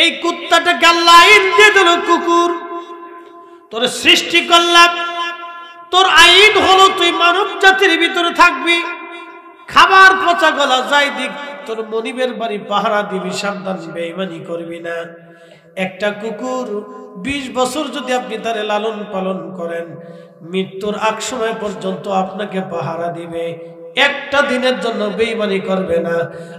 এই কুত্তাটাকে আল্লাহ আইন দিয়ে দিল কুকুর, তোর সৃষ্টি করলাম, তোর আইন হলো তুই মানব জাতির ভিতরে থাকবি, খাবার পচা গলা যাই দিক তোর মনিবের বাড়ি পাহারা দিবি, সাবধান বেঈমানি করবি না। একটা কুকুর 20 বছর যদি আপনি তারে লালন পালন করেন, মৃত্যুর আগ সময় পর্যন্ত আপনাকে পাহারা দিবে, একটা দিনের জন্য বেঈমানি করবে না।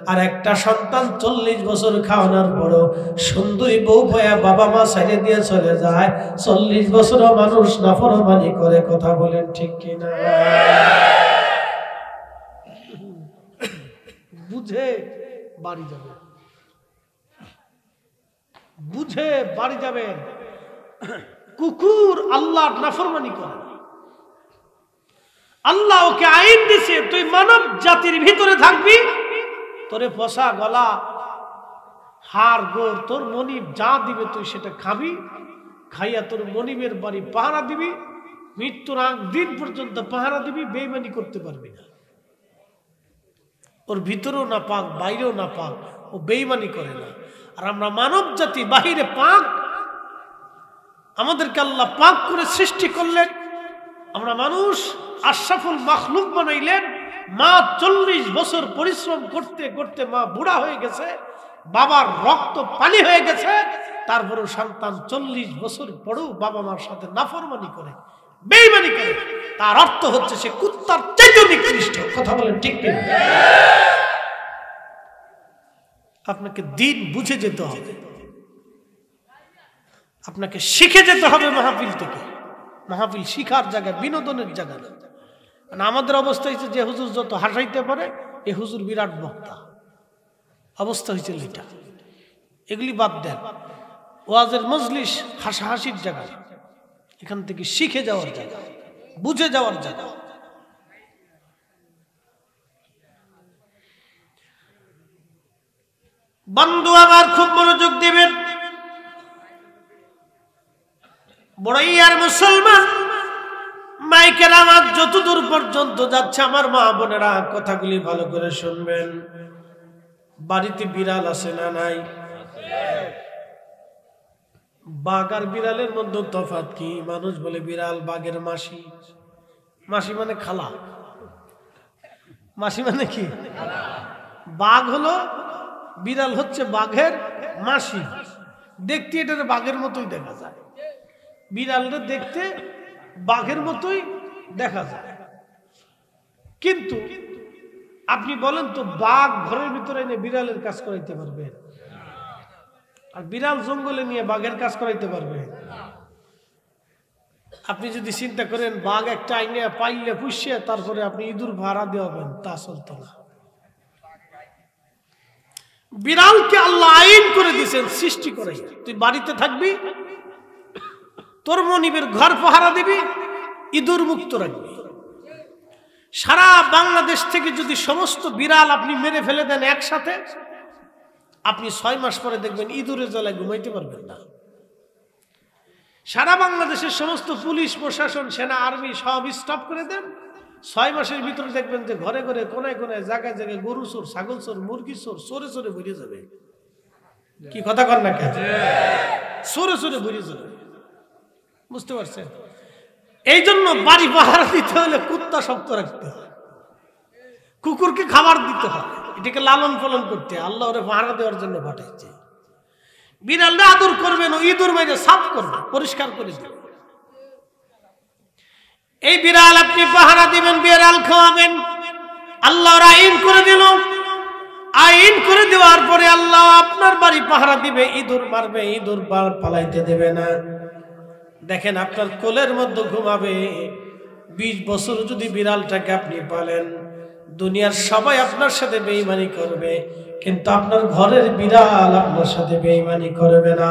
আর একটা সন্তান 40 বছর খাওয়ানোর পরও সুন্দরী বউ ভয়া বাবা মা ছেড়ে দিয়ে চলে যায়, 40 বছরও মানুষ নাফরমানি করে। কথা বলেন ঠিক কিনা? বুঝে বাড়ি যাবে, বুঝে বাড়ি যাবেন। কুকুর আল্লাহর নাফরমানি করে, আল্লাহ ওকে আইন দিছে তুই মানব জাতির ভিতরে থাকবি, তোরে পচা গলা হাড় গোড় তোর মনিব যা দিবে তুই সেটা খাবি, খাইয়া তোর মনিবের বাড়ি পাহারা দিবি, মৃত্যুর আগ দিন পর্যন্ত পাহারা দিবি, বেঈমানি করতে পারবি না। ওর ভিতরেও না পাক বাইরেও না পাক, ও বেঈমানি করে না। আর আমরা মানব জাতি বাহিরে পাক, আমাদেরকে আল্লাহ পাক করে সৃষ্টি করলেন, আমরা মানুষ আশরাফুল মাখলুক বানাইলেন। মা 40 বছর পরিশ্রম করতে করতে মা বুড়া হয়ে গেছে, বাবার রক্ত পানি হয়ে গেছে, তারপরেও সন্তান 40 বছর পরেও বাবা মার সাথে নাফরমানি করে, বেঈমানি করে। তার অর্থ হচ্ছে সে কুত্তার চাইতে নিকৃষ্ট। কথা বলেন ঠিক কিনা? আপনাকে দিন বুঝে যেতে হবে, আপনাকে শিখে যেতে হবে মাহফিল থেকে। মাহফিল শিখার জায়গা, বিনোদনের জায়গা না। আমাদের অবস্থা হয়েছে যে হুজুর যত হাসাইতে পারে এ হুজুর বিরাট বক্তা, অবস্থা হয়েছে এটা। এগুলি বাদ দেন, ওয়াজের মজলিস হাসাহাসির জায়গা, এখান থেকে শিখে যাওয়ার জায়গা, বুঝে যাওয়ার জায়গা। বন্ধু আমার খুব মনোযোগ দিবেন, বড়ই আর মুসলমান মাইকের আওয়াজ যতদূর পর্যন্ত যাচ্ছে আমার মা বোনেরা কথাগুলি ভালো করে শুনবেন। বাড়িতে বিড়াল আছে না নাই? বাঘ আর বিড়ালের মধ্যে তফাৎ কি? মানুষ বলে বিড়াল বাঘের মাসি, মাসি মানে খালা, মাসি মানে কি? বাঘ হলো, বিড়াল হচ্ছে বাঘের মাসি। দেখতে এটা বাঘের মতোই দেখা যায়, বিড়ালটা দেখতে বাঘের মতোই দেখা যায়। কিন্তু আপনি বলেন তো, বাঘ ঘরের ভিতরে এনে বিড়ালের কাজ করাইতে পারবে? আর বিড়াল জঙ্গলে নিয়ে বাঘের কাজ করাইতে পারবে? আপনি যদি চিন্তা করেন বাঘ একটা আইনে পাইলে পুষিয়ে তারপরে আপনি ইঁদুর ভাড়া দেওয়াবেন, তা চলতো না। বিড়ালকে আল্লাহ আইন করে দিয়েছেন সৃষ্টি করে, তুই বাড়িতে থাকবি, তোর মনিবের ঘর পাহারা দিবি, ইঁদুর মুক্ত রাখবি। সারা বাংলাদেশ থেকে যদি সমস্ত বিড়াল আপনি মেরে ফেলে দেন একসাথে, আপনি 6 মাস পরে দেখবেন ইঁদুরের জ্বালায় ঘুমাইতে পারবেন না। সারা বাংলাদেশের সমস্ত পুলিশ প্রশাসন সেনা আর্মি সব স্টপ করে দেন, 6 মাসের ভিতরে দেখবেন যে ঘরে ঘরে কোনায় কোনায় জায়গায় জায়গায় গরু চোর, ছাগল চোর, মুরগি চোর, চোরে চোরে ভরে যাবে। কি কথা কর না কেন? চোরে চোরে ভরে যাবে, বুঝতে পারছেন? এই জন্য বাড়ি পাহারা দিতে হলে কুত্তা শক্ত রাখতে হয়, কুকুরকে খাবার দিতে হয়, এটাকে লালন পালন করতে হয়। আল্লাহ ওরে পাহারা দেওয়ার জন্য পাঠাইছে। বিড়ালটা আদর করবেন, ও ইঁদুর মাইরে সাফ করবে, পরিষ্কার করে দেবে। এই বিড়াল আপনি পাহারা দিবেন, বিড়াল খাওয়াবেন, আল্লাহর আইন করে দিল। আইন করে দেওয়ার পরে আল্লাহ আপনার বাড়ি পাহারা দিবে, ইঁদুর মারবে, ইঁদুর পালাইতে দেবে না। দেখেন আপনার কোলের মধ্যে ঘুমাবে। 20 বছর যদি বিড়ালটাকে আপনি পালেন, দুনিয়ার সবাই আপনার সাথে বেঈমানি করবে, কিন্তু আপনার ঘরের বিড়াল আপনার সাথে বেঈমানি করবে না।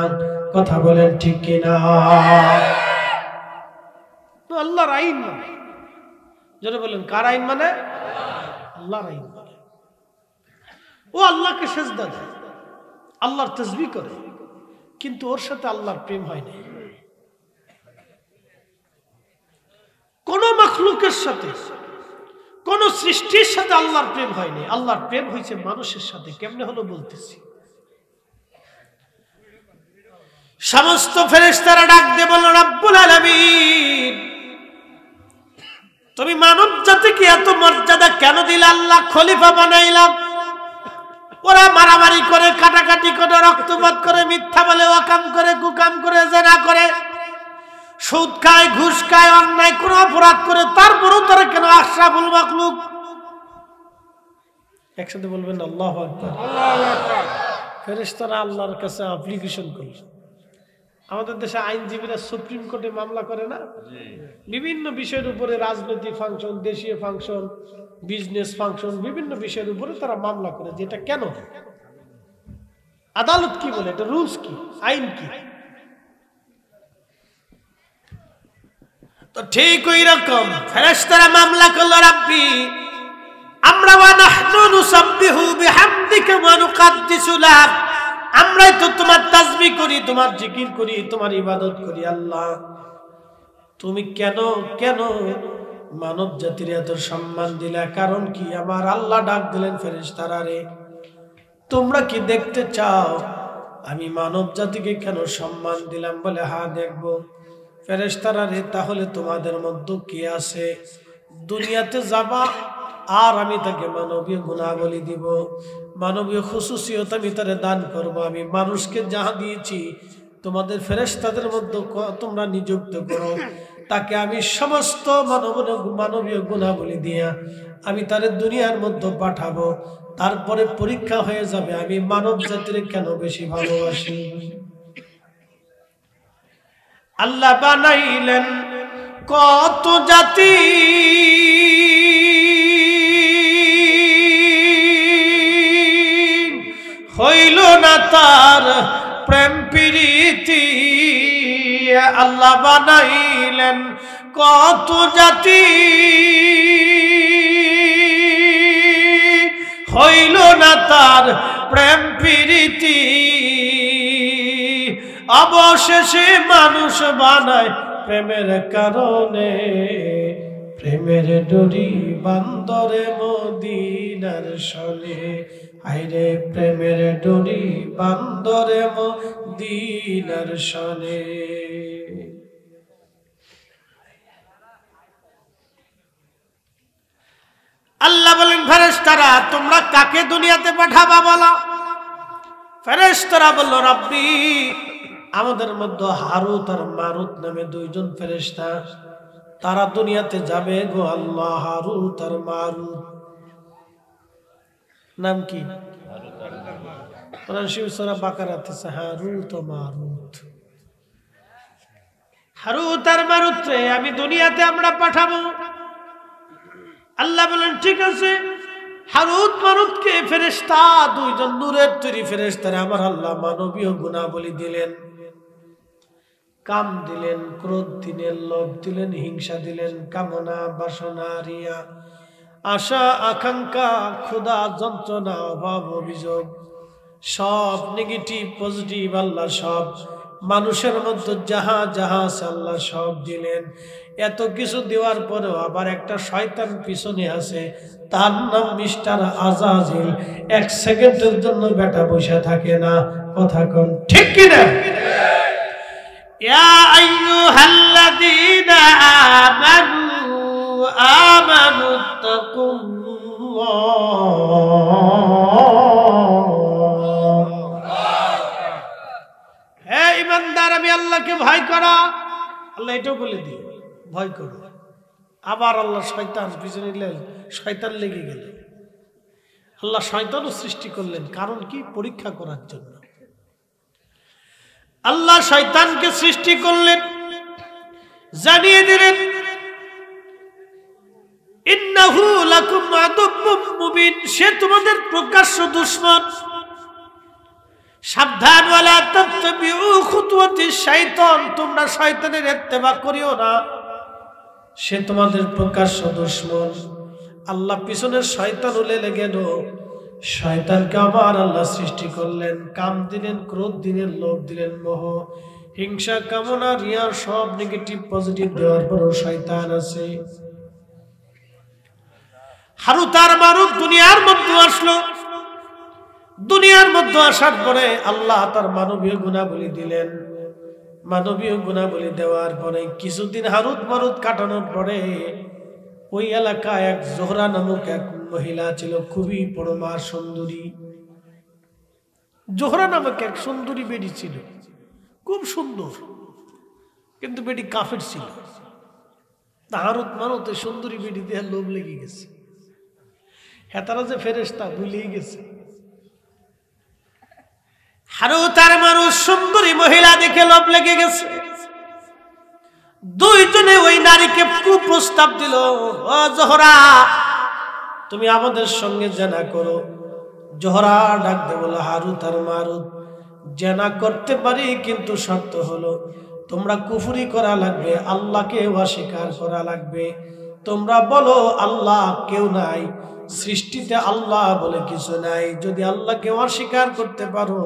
কথা বলেন ঠিক কিনা? তো আল্লাহর আইন মানে, যারা বলেন কার আইন মানে? আল্লাহর আইন মানে। ও আল্লাহকে সেজদা দেয়, আল্লাহর তাসবিহ করে, কিন্তু ওর সাথে আল্লাহর প্রেম হয় না। কোন মাখলুকের সাথে, কোন সৃষ্টির সাথে আল্লাহর প্রেম হয়নি। আল্লাহর প্রেম হয়েছে মানুষের সাথে। কেমনে হলো বলতেছি। সমস্ত ফেরেশতারা ডাক দিয়ে বলল, রব্বুল আলামিন, তুমি মানব জাতিকে এত মর্যাদা কেন দিলে? আল্লাহ খলিফা বানাইলাম, ওরা মারামারি করে, কাটাকাটি করে, রক্তপাত করে, মিথ্যা বলে, ওয়াকাম করে, কুকাম করে, জেনা করে, সুদ খায়, ঘুষ খায়, অন্যায় কোনো অপরাধ করে, তারপরেও তারা কেন আশরাফুল মাখলুক? একসাথে বলবেন আল্লাহু আকবার। ফেরেশতারা আল্লাহর কাছে অ্যাপ্লিকেশন করল। আমাদের দেশে আইনজীবীরা সুপ্রিম কোর্টে মামলা করে না, বিভিন্ন বিষয়ের উপরে, রাজনৈতিক ফাংশন, দেশীয় ফাংশন, বিজনেস ফাংশন, বিভিন্ন বিষয়ের উপরে তারা মামলা করে, যে এটা কেন, আদালত কি বলে, এটা রুলস কি, আইন কি। তো ঠিক ওই রকম ফেরেশতারা মামলা করল, রাব্বি, আমরা ওয়া নাহনু নুসাব্বিহু বিহামদিকা ওয়া নুকাদ্দিসু লাক, আমরাই তো তোমার তাসবিহ করি, তোমার জিকির করি, তোমার ইবাদত করি। আল্লাহ, তুমি কেন কেন মানব জাতির এত সম্মান দিলা? কারণ কি? আমার আল্লাহ ডাক দিলেন, ফেরেশতারা রে, তোমরা কি দেখতে চাও আমি মানব জাতিকে কেন সম্মান দিলাম? বলে, হ্যাঁ দেখব। ফেরেশতারা রে, তাহলে তোমাদের মধ্যে কি আছে? দুনিয়াতে যাবা, আর আমি তাকে মানবীয় গুণাবলী দিব, মানবীয় খুশুসিয়ত আমি তারে দান করব। আমি মানুষকে যাহা দিয়েছি তোমাদের ফেরেশতাদের মধ্যে তোমরা নিযুক্ত করো, তাকে আমি সমস্ত মানবীয় গুণাবলী দিয়া আমি তারে দুনিয়ার মধ্যে পাঠাবো। তারপরে পরীক্ষা হয়ে যাবে আমি মানব জাতির কেন বেশি ভালোবাসি। আল্লাহ বানাইলেন কত জাতি, হইল না তার প্রেম প্রীতি। আল্লাহ বানাইলেন কত জাতি, হইল না তার প্রেম প্রীতি। অবশেষে মানুষ বানায় প্রেমের কারণে, প্রেমের ডোরি বান্দরে মদিনার শনে। আইরে প্রেমের ডোরি বান্দরে মদিনার শনে। আল্লাহ বলেন, ফেরেশতারা তোমরা কাকে দুনিয়াতে পাঠাবা বলো? ফেরেশতারা বলল, রব্বি, আমাদের মধ্যে হারুত আর মারুত নামে দুইজন ফেরেশতা, তারা দুনিয়াতে যাবে গো আল্লাহ। হারুত আর মারুত নাম কি? সূরা বাকারাতে হারুত ও মারুত। হারুত আর মারুত রে আমি দুনিয়াতে আমরা পাঠাবো। আল্লাহ বলেন, ঠিক আছে। হারুত মারুতকে ফেরেশতা, দুইজন নূরের তৈরি ফেরেশতা, আমার আল্লাহ মানবীয় গুণাবলী দিলেন, কাম দিলেন, ক্রোধ দিলেন, লোভ দিলেন, হিংসা দিলেন, কামনা, বাসনা, রিয়া, আশা, আকাঙ্ক্ষা, ক্ষুধা, যন্ত্রণা, অভাব, অভিযোগ, সব নেগেটিভ পজিটিভ আল্লাহ সব মানুষের মধ্যে যাহা যাহা আছে আল্লাহ সব দিলেন। এত কিছু দেওয়ার পরেও আবার একটা শয়তান পিছনে আছে, তার নাম মিস্টার আজাজিল। এক সেকেন্ডের জন্য বেটা বসে থাকে না। কথা কোন ঠিক কিনা? ইয়া আইয়ুহাল্লাযীনা আমানু হে ঈমানদার, আমি আল্লাহকে ভয় করো। আল্লাহ এটাও বলে দিয়ে ভয় করো। আবার আল্লাহ শয়তান পিছনে শয়তান লেগে গেল। আল্লাহ শয়তানও সৃষ্টি করলেন, কারণ কি? পরীক্ষা করার জন্য। আল্লাহ শয়তানকে সৃষ্টি করলেন, জানিয়ে দিলেন ইন্নাহু লাকুম আদুব্বুম মুবিন, সে তোমাদের প্রকাশ্য দুশমন। সাবধান, ওয়ালা তাত্তাবিউ খুতুওয়াতিশ শাইতান, তোমরা শয়তানের ইত্তেবা করিও না, সে তোমাদের প্রকাশ্য দুশমন। আল্লাহ পিছনের শয়তান উলে গেল। শয়তানকে আবার আল্লাহ সৃষ্টি করলেন, কাম দিলেন, ক্রোধ দিলেন, লোভ দিলেন, মোহ, হিংসা, কামনা, রিয়া, সব নেগেটিভ পজিটিভ দেওয়ার পরও শয়তান আছে। হারুত আর মারুত দুনিয়ার মধ্যে আসলো। দুনিয়ার মধ্যে আসার পরে আল্লাহ তার মানবীয় গুণাবলী দিলেন। মানবীয় গুণাবলী দেওয়ার পরে কিছুদিন হারুত মারুত কাটানোর পরে ওই এলাকায় এক জোহরা নামক এক মহিলা ছিল, খুবই পরমা সুন্দরী। জোহরা নামক এক সুন্দরী বেডি ছিল, খুব সুন্দর, কিন্তু বেডি কাফের ছিল। হারুত মারুত সুন্দরী বেডি দেহে লোভ লেগে গেছে। হেতারা যে ফেরেশতা ভুলেই গেছে। হারুত আর মারুত সুন্দরী মহিলা দেখে লোভ লেগে গেছে। দুইজনে ওই নারীকে কুপ্রস্তাব দিল, ও জোহরা, তুমি আমাদের সঙ্গে জেনা করো। জোহরা ডাক দে বলে, হারুত আর মারুত, জেনা করতে পারি, কিন্তু শর্ত হলো তোমরা কুফরি করা লাগবে, আল্লাহকে অস্বীকার করা লাগবে। তোমরা বলো আল্লাহ কেউ নাই, সৃষ্টিতে আল্লাহ বলে কিছু নাই। যদি আল্লাহকে অস্বীকার করতে পারো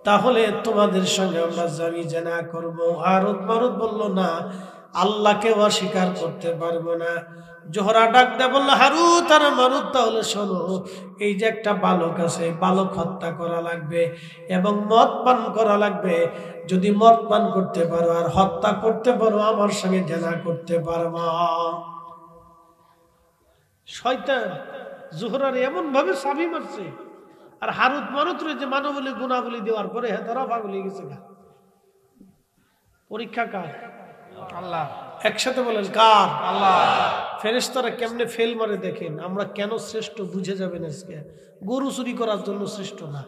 তাহলে তোমাদের সঙ্গে আমরা জামি জেনা করব। হারুত মারুত বলল, না, আল্লাহকে অস্বীকার করতে পারবো না। জোহরা ডাক দে বলল, হারুত আর মারুত, তাহলে শোনো, এই যে একটা বালক আছে, বালক হত্যা করা লাগবে এবং মদ পান করা লাগবে। যদি মদ পান করতে পারো আর হত্যা করতে পারো, আমার সঙ্গে জেনা করতে পারবা। শয়তান জোহরার এমন ভাবে চাবি মারছে, আর হারুত মারুত যে মানবলী গুণাবলী দেওয়ার পরে তারা পাগল হয়ে গেছে। পরীক্ষা কার? আল্লাহ। একসাথে বলেন, কার? আল্লাহ। ফেরেশতারা কেমনে ফেল মারে দেখেন। আমরা কেন শ্রেষ্ঠ বুঝে যাবেন আজকে। গরু চুরি করার জন্য শ্রেষ্ঠ না,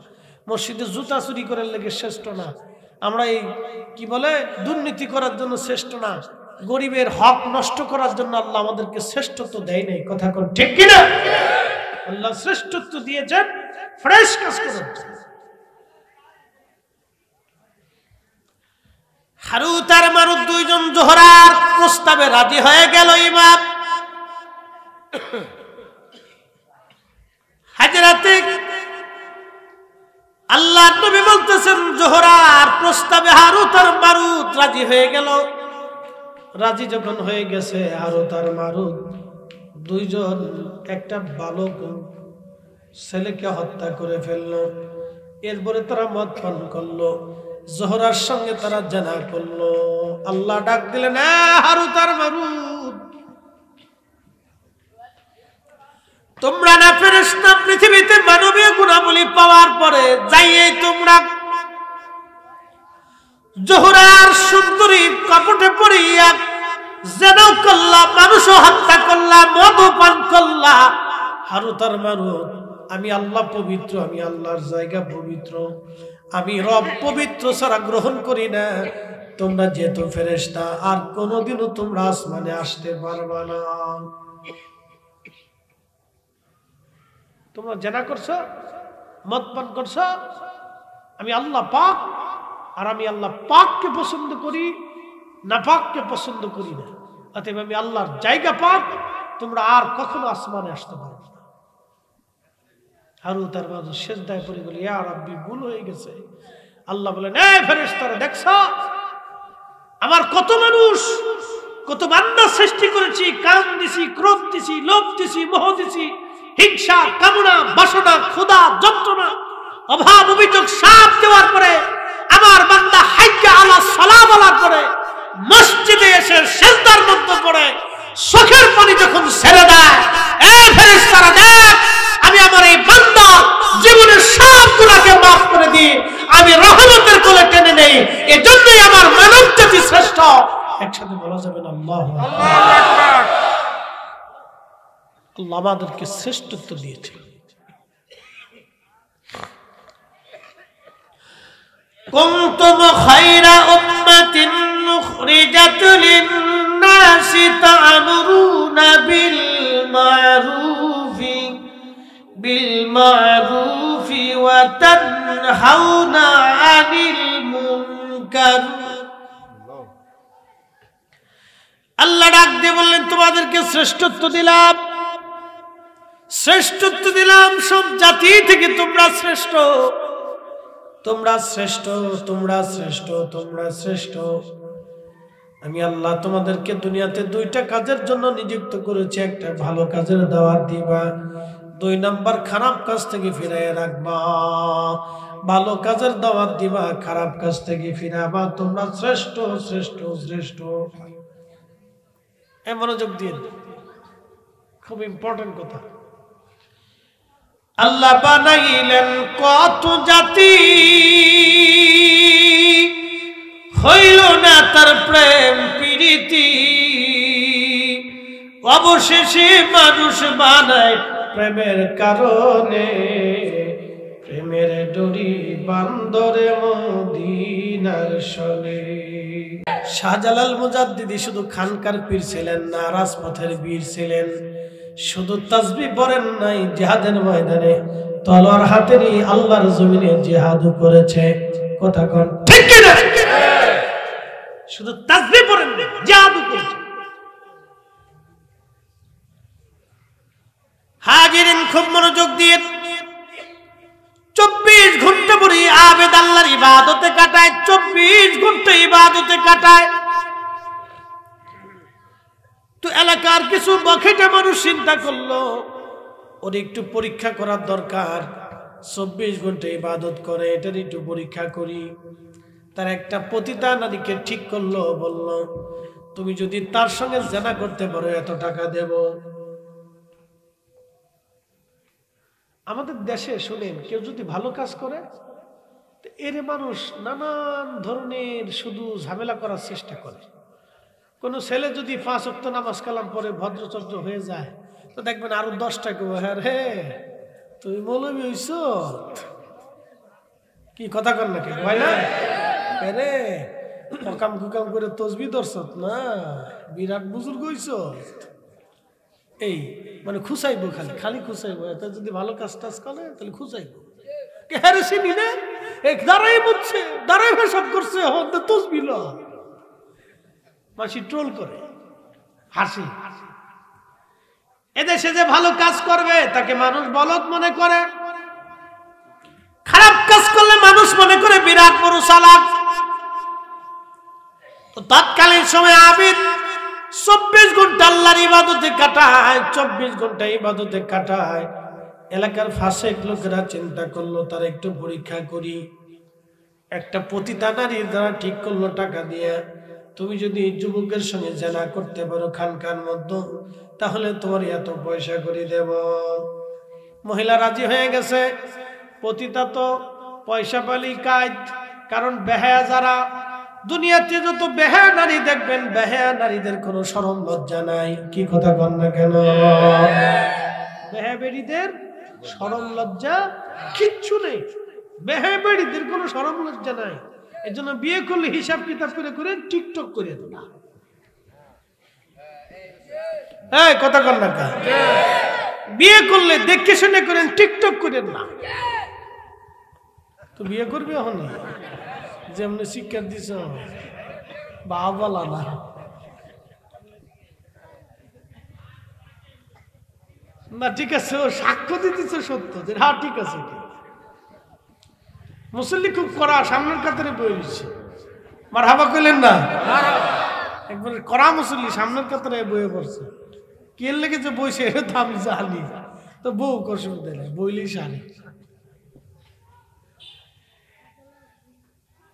মসজিদে জুতা চুরি করার লেগে শ্রেষ্ঠ না, আমরা এই কি বলে দুর্নীতি করার জন্য শ্রেষ্ঠ না, গরিবের হক নষ্ট করার জন্য আল্লাহ আমাদেরকে শ্রেষ্ঠত্ব দেয় নাই। কথা কোন ঠিক কিনা? আল্লাহ শ্রেষ্ঠত্ব দিয়েছেন ফ্রেশ কাজ করার জন্য। হারুত আর মারুত দুইজন জোহরার প্রস্তাবে রাজি হয়ে গেল। ইমাম হাজরাতে আল্লাহর নবী বলতেছেন, জোহরার প্রস্তাবে হারুত আর মারুত রাজি হয়ে গেল। রাজি যখন হয়ে গেছে, হারুত আর মারুত দুইজন একটা বালক ছেলেকে হত্যা করে ফেললো। এরপরে তারা মদ পান করলো, জোহরার সঙ্গে তারা জেনা করলো। আল্লাহ ডাক দিলেন, হারুত আর মারুত, তোমরা না ফেরেশতা, পৃথিবীতে মানবীয় গুণাবলী পাওয়ার পরে যাইয়ে তোমরা জোহরার সুন্দরী কাপড়ে পরিয়া জেনাও করলা, মানুষও হত্যা করলা, মদও পান করলা। হারুত আর মারুত, আমি আল্লাহ পবিত্র, আমি আল্লাহর জায়গা পবিত্র, আমি রব পবিত্র ছাড়া গ্রহণ করি না। তোমরা যেহেতু ফেরেশতা, আর কোনোদিনও তোমরা আসমানে আসতে পারবা না। তোমরা জেনা করছো, মদ পান করছো, আমি আল্লাহ পাক, আর আমি আল্লাহ পাককে পছন্দ করি, না পাককে পছন্দ করি না। অতএব আমি আল্লাহর জায়গা পাক, তোমরা আর কখনো আসমানে আসতে পারবে না। হারুত আর মারুত সিজদায় পড়ে গেল, ইয়া রাব্বি, ভুল হয়ে গেছে। আল্লাহ বলেন, এই ফেরেশতারা, দেখছো আমার কত মানুষ, কত বান্দা সৃষ্টি করেছি, কাম দিছি, ক্রোধ দিছি, লোভ দিছি, মোহ দিছি, হিংসা, কামনা, বাসনা, ক্ষুধা, যন্ত্রণা, অভাব, অভিযোগ সব দেওয়ার পরে আমার বান্দা হাইয়া আলা সালাহ বলার পরে মসজিদে এসে সিজদার মধ্যে পড়ে চোখের পানি যখন ছেড়ে দেয়, এই ফেরেশতারা, দেখ আমি আমার এই বান্দা জীবনের সব গুনাহকে মাফ করে দিই, আমি রহমতের কোলে টেনে নেই। এজন্যই আমার মানব জাতি শ্রেষ্ঠ। একসাথে বলা যাবে না আল্লাহু আকবার। আল্লাহ আমাদেরকে শ্রেষ্ঠত্ব দিয়েছে। কুনতুম খায়রা উম্মাতিন উখরিজাত লিন-নাসি তা'মুরুনা বিল মা'রুফি ওয়া তানহাউনা 'আনিল মুনকার। আল্লাহ ডাক দিয়ে বললেন, তোমাদেরকে শ্রেষ্ঠত্ব দিলাম, শ্রেষ্ঠত্ব দিলাম, সব জাতি থেকে তোমরা শ্রেষ্ঠ, তোমরা শ্রেষ্ঠ, তোমরা শ্রেষ্ঠ, তোমরা শ্রেষ্ঠ। আমি আল্লাহ তোমাদেরকে দুনিয়াতে দুইটা কাজের জন্য নিযুক্ত করেছি। একটা ভালো কাজের দাওয়াত দিবা, 2 নাম্বার খারাপ কাজ থেকে ফিরাইয়া রাখবা। ভালো কাজের দাওয়াত দিবা, খারাপ কাজ থেকে ফিরাবা, তোমরা শ্রেষ্ঠ শ্রেষ্ঠ শ্রেষ্ঠ। মনোযোগ দিন, খুব ইম্পর্টেন্ট কথা। আল্লাহ বানাইলেন কত জাতি, হইল না তার প্রেম প্রীতি, অবশেষে মানুষ বানায় প্রেমের কারণে, প্রেমের ডোরি বান্দরে মদিনার শোনে। শাহজালাল মুজাদ্দিদি শুধু খানকার পীর ছিলেন না, রাজপথের বীর ছিলেন। শুধু তাসবিহ পড়েন নাই, জিহাদের ময়দানে তলোয়ার হাতে নিয়ে আল্লাহর জমিনে জিহাদ করেছে। কথা কোন ঠিক কি না? শুধু তাসবিহ পড়েন না, জিহাদ করেছে। হাজিরিন খুব মনোযোগ দিয়ে 24 ঘন্টা পরে আবেদ আল্লাহর ইবাদতে কাটায়, 24 ঘন্টা ইবাদতে কাটায়। তো এলাকার কিছু বখেটে মানুষ চিন্তা করলো ওর একটু পরীক্ষা করার দরকার, 24 ঘন্টা ইবাদত করে, এটার একটু পরীক্ষা করি। তার একটা পতিতা নারীকে ঠিক করলো, বলল তুমি যদি তার সঙ্গে জেনা করতে পারো এত টাকা দেব। আমাদের দেশে শুনেন, কেউ যদি ভালো কাজ করে এর মানুষ নানান ধরনের শুধু ঝামেলা করার চেষ্টা করে। কোন ছেলে যদি 5 ওয়াক্ত নামাজ কালাম পরে ভদ্রচর্য হয়ে যায়, তো দেখবেন আরো 10টা কেউ, হ্যাঁ রে তুই মৌলবী হইছ, কি কথা কর না কেউ হয় না রে, হকাম কুকাম করে তসবিহ ধরছত না, বিরাট বুজুর্গ হইছ। এই মানে খুশাইবো, খালি খালি খুশাইবো। এটা যদি ভালো কাজ টাজ করে তাহলে খুশাইবো। হ্যাঁ চিনি না, দাঁড়াই বুঝছে, দাঁড়াই সব করছে, তসবিহ ল। মাসি ট্রোল করে, হাসি। এদেশে যে ভালো কাজ করবে তাকে মানুষ বলদ মনে করে, খারাপ কাজ করলে মানুষ মনে করে বিরাট বড় চালাক। তো তৎকালীন সময় আবিদ 24 ঘন্টা আল্লাহর ইবাদতে কাটায়, 24 ঘন্টা ইবাদতে কাটায়। এলাকার ফাঁসেক লোকেরা চিন্তা করলো তার একটু পরীক্ষা করি। একটা পতিতা নারী দ্বারা ঠিক করলো টাকা দিয়ে, তুমি যদি যুবকের সঙ্গে জেনা করতে পারো খানকার মধ্যে, তাহলে তোমার এত পয়সা করে দেব। মহিলা রাজি হয়ে গেছে। পতিতা তো পয়সা পালি কাজ, কারণ বেহায়া যারা দুনিয়াতে যত বেহায়া নারী দেখবেন, বেহায়া নারীদের কোনো শরম লজ্জা নাই। কি কথা বল না কেন? বেহায়া বেড়িদের শরম লজ্জা কিচ্ছু নেই, বেহায়া বেড়িদের কোনো শরম লজ্জা নাই। এই জন্য বিয়ে করলে হিসাব কিতাব করে করে টিকটক করে না। হ্যাঁ কথা কর না, বিয়ে করলে দেখে শুনে করেন, টিকটক করেন না। তো বিয়ে করবে এখন যেমন শিক্ষা দিছ বাবা না, না ঠিক আছে, ও সাক্ষ্য দিতেছ সত্য যে হ্যাঁ ঠিক আছে। মুসল্লি খুব করা, সামনের কাতারে বয়ে দিচ্ছে, মারহাবা কইলেন না? একবার করা মুসল্লি সামনের কাতারে বয়ে পড়ছে। কি লেগে যে বইছে এটা তো আমি জানি, তো বউ অসুবিধা নেই, বইলেই সারি।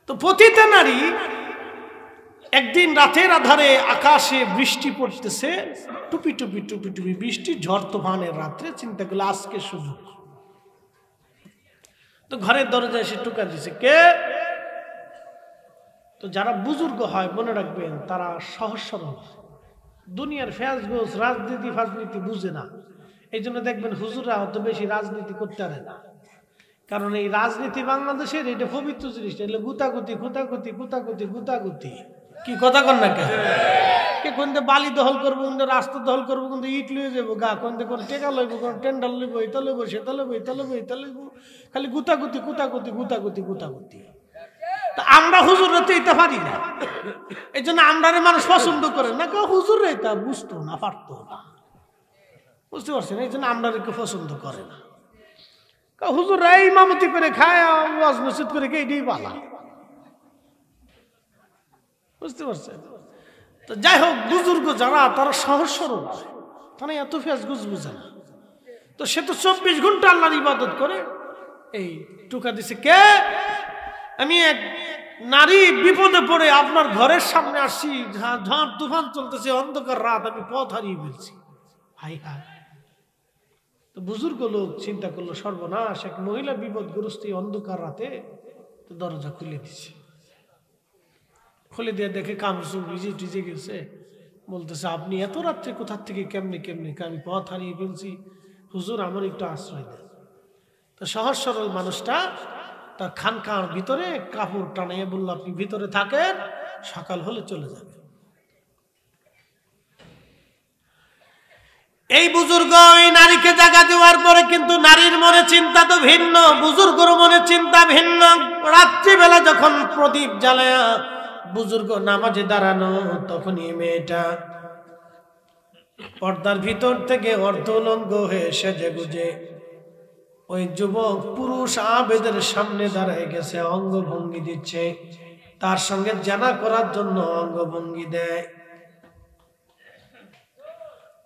তো পতিতা নারী একদিন রাতের আধারে আকাশে বৃষ্টি পড়তেছে, টুপি টুপি টুপি টুপি বৃষ্টি, ঝড় তুফানের রাত্রে। চিন্তা করলো আজকে সুযোগ। তো ঘরের দরজায় এসে টুকা দিছে, কে? তো যারা বুজুর্গ হয় মনে রাখবেন, তারা সহজ সরল, দুনিয়ার ফ্যাজগোজ রাজনীতি ফাজনীতি বুঝে না। এই জন্য দেখবেন হুজুররা অত বেশি রাজনীতি করতে পারে না, কারণ এই রাজনীতি বাংলাদেশের এটা পবিত্র জিনিস, এটা গুতাগুতি গুতাগুতি গুতাগুতি গুতাগুতি। কি কথা কন না কে? কোন বালি দখল করবো, কোন রাস্তা দখল করবো, কোন ইট লয়ে যাবো গা, কোন কোন টেকা লইব, কোন টেন্ডার লইব, এটা লইব সেটা লইব, এটা লইব এটা লইব, খালি গুতাগুতি গুতাগুতি গুতাগুতি গুতাগুতি। তা আমরা হুজুররা তো এটা পারি না, এই জন্য আমরা মানুষ পছন্দ করে না। কেউ হুজুররা এটা বুঝতো না, পারতো না, বুঝতে পারছেন? এই জন্য আমরা কেউ পছন্দ করে না। হুজুররা ইমামতি করে খায়, ওয়াজ মসজিদ করে কে, এটাই পালা, বুঝতে পারছেন? তো যাই হোক, বুজুর্গ যারা তারা সহজ সরল, তারা এত ফেস গুজ বুঝে না। তো সে তো 24 ঘন্টা আল্লাহর ইবাদত করে, এই টুকা দিছে কে? আমি এক নারী বিপদে পড়ে আপনার ঘরের সামনে আসছি, ঝড় তুফান চলতেছে, অন্ধকার রাত, আমি পথ হারিয়ে ফেলছি। High high. তো বুজুর্গ লোক চিন্তা করলো সর্বনাশ, এক মহিলা বিপদগ্রস্ত অন্ধকার রাতে, তো দরজা খুলে দিছে। খুলে দিয়ে দেখে কামড় ভিজে টিজে গেছে। বলতেছে আপনি এত রাত্রে কোথার থেকে কেমনে কেমনে? আমি পথ হারিয়ে ফেলছি, হুজুর আমার একটু আশ্রয় দেন। তো সহজ সরল মানুষটা তার খানকার ভিতরে কাপড় টানিয়ে বলল আপনি ভিতরে থাকেন, সকাল হলে চলে যাবে। এই বুজুর্গ ওই নারীকে জায়গা দেওয়ার পরে কিন্তু নারীর মনে চিন্তা তো ভিন্ন, বুজুর্গর মনে চিন্তা ভিন্ন। রাত্রিবেলা যখন প্রদীপ জ্বালায়া বুজুর্গ নামাজে দাঁড়ানো, তখনই মেয়েটা পর্দার ভিতর থেকে অর্ধউলঙ্গ হয়ে সেজে গুজে ওই যুবক পুরুষ আবেদের সামনে দাঁড়ায় গেছে, অঙ্গভঙ্গি দিচ্ছে, তার সঙ্গে জানা করার জন্য অঙ্গভঙ্গি দেয়,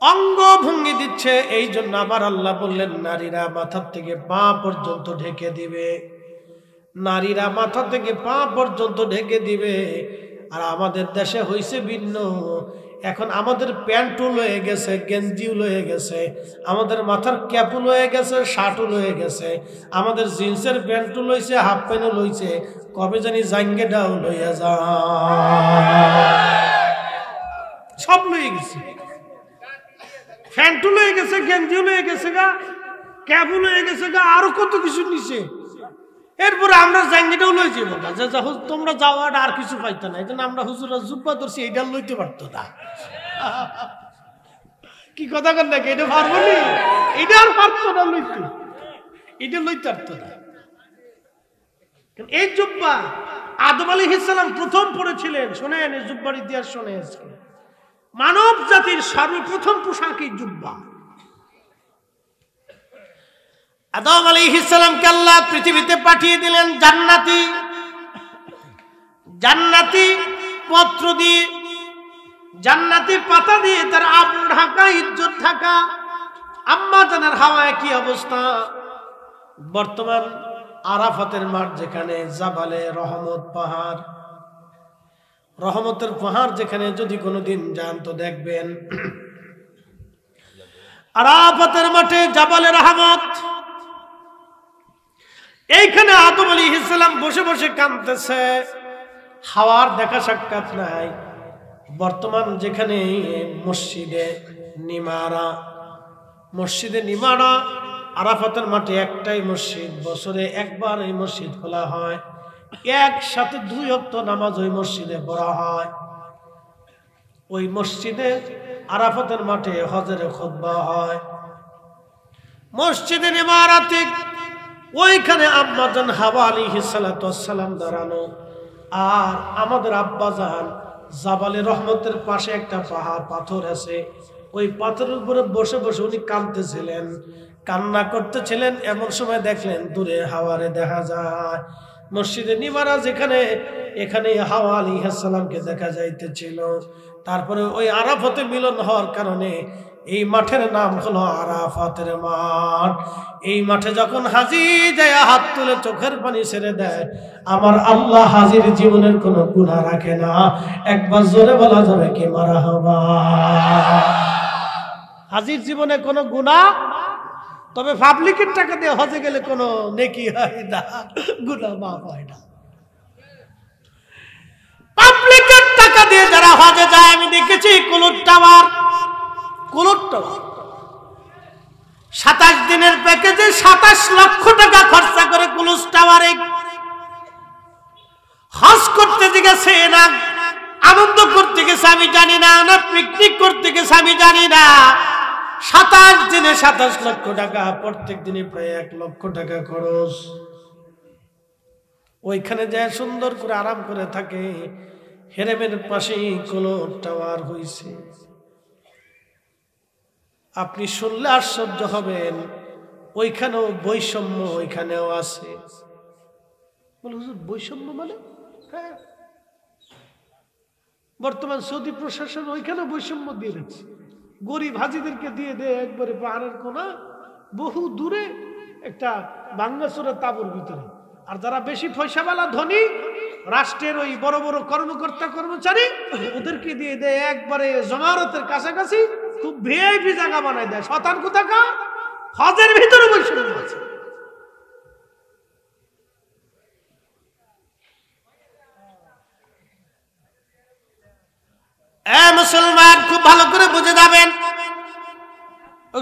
অঙ্গভঙ্গি দিচ্ছে। এই জন্য আবার আল্লাহ বললেন নারীরা মাথা থেকে পা পর্যন্ত ঢেকে দিবে, নারীরা মাথা থেকে পা পর্যন্ত ঢেকে দিবে। আর আমাদের দেশে হয়েছে ভিন্ন, এখন আমাদের প্যান্টও লয়ে গেছে, গেঞ্জিও লয়ে গেছে, আমাদের মাথার ক্যাপও লয়ে গেছে, শার্টও লয়ে গেছে, আমাদের জিন্সের প্যান্টও লইছে, হাফ প্যান্টও লইছে, কবে জানি জাঙ্গেটাও লইয়া যা, সব লয়ে গেছে, প্যান্টও লয়ে গেছে, গেঞ্জিও লয়ে গেছে গা, ক্যাপও লয়ে গেছে গা, আরো কত কিছু নিছে। এরপরে আমরা জাঙ্গিটাও লই যাবো না, যে তোমরা যাও আর কিছু পাইতো না, এই জন্য আমরা হুজুরা জুব্বা ধরছি, এইটা লইতে পারতো না। কি কথা কর নাকি? এটা পারবো নি, এটা আর পারতো না লইতে, এটা লইতে পারতো না। এই জুব্বা আদম আলাইহিস সালাম প্রথম পড়েছিলেন। শোনেন এই জুব্বার ইতিহাস শোনে। আজকে মানব জাতির সর্বপ্রথম পোশাক এই জুব্বা। আদম আলাইহিস সালামকে আল্লাহ পৃথিবীতে পাঠিয়ে দিলেন জান্নাতি, জান্নাতি পত্র দিয়ে, জান্নাতি পাতা দিয়ে, তার আবু ঢাকা, ইজ্জত ঢাকা। আম্মা জানের হাওয়ায় কি অবস্থা? বর্তমান আরাফাতের মাঠ যেখানে, জাবালে রহমত পাহাড়, রহমতের পাহাড় যেখানে যদি কোনোদিন যান তো দেখবেন আরাফাতের মাঠে জাবালে রহমত, এইখানে আদম আলাইহিস সালাম বসে বসে কাঁদতেছে, হাওয়ার দেখা সাক্ষাৎ নাই। বর্তমান যেখানে মসজিদে নিমারা, মসজিদে নিমারা আরাফাতের মাঠে একটাই মসজিদ, বছরে একবার এই মসজিদ খোলা হয়, একসাথে 2 ওয়াক্ত নামাজ ওই মসজিদে পড়া হয়। ওই মসজিদে আরাফাতের মাঠে হজের খুতবা হয়। মসজিদে নিমারাতে ওইখানে আম্মাজান হাওয়া আলাইহিস সালাতু ওয়াস সালাম দাঁড়ানো, আর আমাদের আব্বাজান জাবালে রহমতের পাশে একটা পাহাড় পাথর আছে, ওই পাথরের উপরে বসে বসে উনি কাঁদতেছিলেন, কান্না করতেছিলেন। এমন সময় দেখলেন দূরে হাওয়ারে দেখা যায়। মসজিদে নিমারা যেখানে, এখানে হাওয়া আলাইহিস সালামকে দেখা যাইতেছিল। তারপরে ওই আরাফাতে মিলন হওয়ার কারণে এই মাঠের নাম হলো আরাফাতের মাঠ। এই মাঠে যখন হাজী যায় হাত তুলে চোখের পানি ছেড়ে দেয়, আমার আল্লাহ হাজীর জীবনের কোনো গুনাহ রাখে না। একবার জোরে বলা যাবে কি মারহাবা? হাজীর জীবনে কোনো গুনাহ, তবে পাবলিকের টাকা দিয়ে হজে গেলে কোনো নেকি হয় না, গুনাহ মাফ হয় না। পাবলিকের টাকা দিয়ে যারা হজে যায়, আমি দেখেছি কুলুট টাওয়ার, কুলুট টাওয়ার 27 দিনের প্যাকেজে 27 লক্ষ টাকা খরচা করে কুলুট টাওয়ারে হজ করতে গেছে না, আনন্দ করতে গেছে আমি জানি না, না পিকনিক করতে গেছে আমি জানি না। 27 দিনে 27 লক্ষ টাকা, প্রত্যেক দিনে প্রায় 1 লক্ষ টাকা খরচ। ওইখানে যায় সুন্দর করে আরাম করে থাকে। হেরেমের পাশেই কোনো টাওয়ার হইছে। আপনি শুনলে আশ্চর্য হবেন, ওইখানেও বৈষম্য ওইখানেও আছে। বলে হুজুর বৈষম্য মানে? হ্যাঁ, বর্তমান সৌদি প্রশাসন ওইখানে বৈষম্য দিয়ে রেখেছে। গরিব হাজিদেরকে দিয়ে দেয় একবারে পাহাড়ের কোনা, বহু দূরে একটা বাংলাদেশের তাবুর ভিতরে। আর যারা বেশি পয়সাওয়ালা ধনী, রাষ্ট্রের ওই বড় বড় কর্মকর্তা কর্মচারী, ওদেরকে দিয়ে দেয় একবারে জমারতের কাছাকাছি, খুব ভিআইপি জায়গা বানায় দেয়। শতান কোথাকা হজের ভিতরে বৈষম্য আছে। মুসলমান খুব ভালো করে বুঝে যাবেন,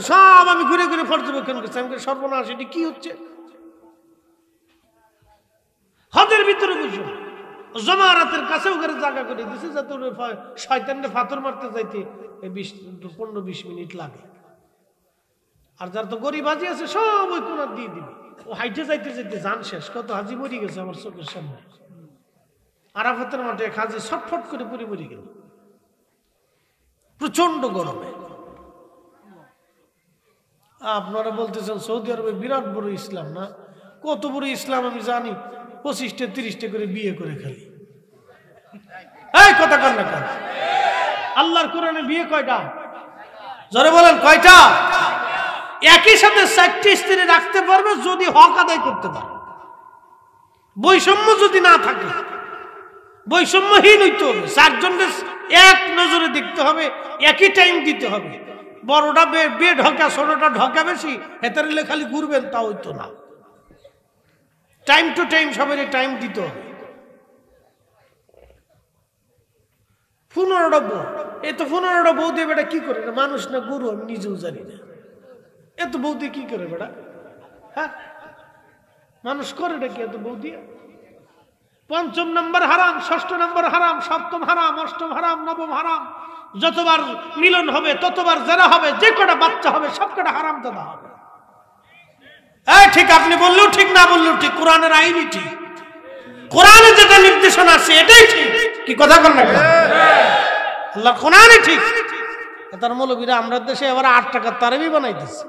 সব আমি ঘুরে ঘুরে পর্যবেক্ষণ করছি। আমি সর্বনাশ, এটি কি হচ্ছে? হজের ভিতরে বৈষম্য, জমারাতের কাছে ওখানে জায়গা করে দিচ্ছে যাতে শয়তানকে পাথর মারতে যাইতে 15-20 মিনিট লাগে। আর যার তো গরিবাজি আছে সব ওই কোনার দিয়ে দিবে। ও হাইটে যাইতে যাইতে জান শেষ, কত হাজি মরি গেছে আমার চোখের সামনে। আরাফাতের মাঠে এক হাজি ছটফট করে পুরি মরি গেল প্রচন্ড গরমে। আপনারা বলতেছেন সৌদি আরবে বিরাট বড় ইসলাম, না কত বড় ইসলাম আমি জানি, 25-30 করে বিয়ে করে খালি। এই কথা কান না কান, আল্লাহর কোরআনে বিয়ে কয়টা? জোরে বলেন কয়টা? একই সাথে 4টি স্ত্রী রাখতে পারবে যদি হক আদায় করতে পারে। বৈষম্য যদি না থাকে, বৈষম্যহীন হইতে হবে, 4 জনকে এক নজরে দেখতে হবে, একই টাইম দিতে হবে। বড়টা বে ঢকা, ছোটটা ঢকা বেশি, হেতারিলে খালি ঘুরবেন তা হইতো না। টাইম টু টাইম সবাই টাইম দিতে হবে। 15টা বউ, এ তো 15টা বউ দিয়ে বেটা কি করে? মানুষ না গরু আমি নিজেও জানি না। এত বউ দিয়ে কি করে বেটা? হ্যাঁ, মানুষ করে নাকি এত বউ দিয়ে? 5ম নম্বর হারাম, 6ষ্ঠ নম্বর হারাম, 7ম হারাম, 8ম হারাম, 9ম হারাম। যতবার মিলন হবে ততবার জেনা হবে, যে কটা বাচ্চা হবে সব কটা হারাম দাদা হবে। এই ঠিক, আপনি বললেও ঠিক, না বললেও ঠিক, কোরআনের আইনই ঠিক। কোরআনে যেটা নির্দেশনা আছে এটাই ঠিক। কি কথা বলেন না? আল্লাহ কোরআনই ঠিক। তার মৌলবীরা আমরা দেশে এবার 8 টাকার তারাবি বানাইতেছে।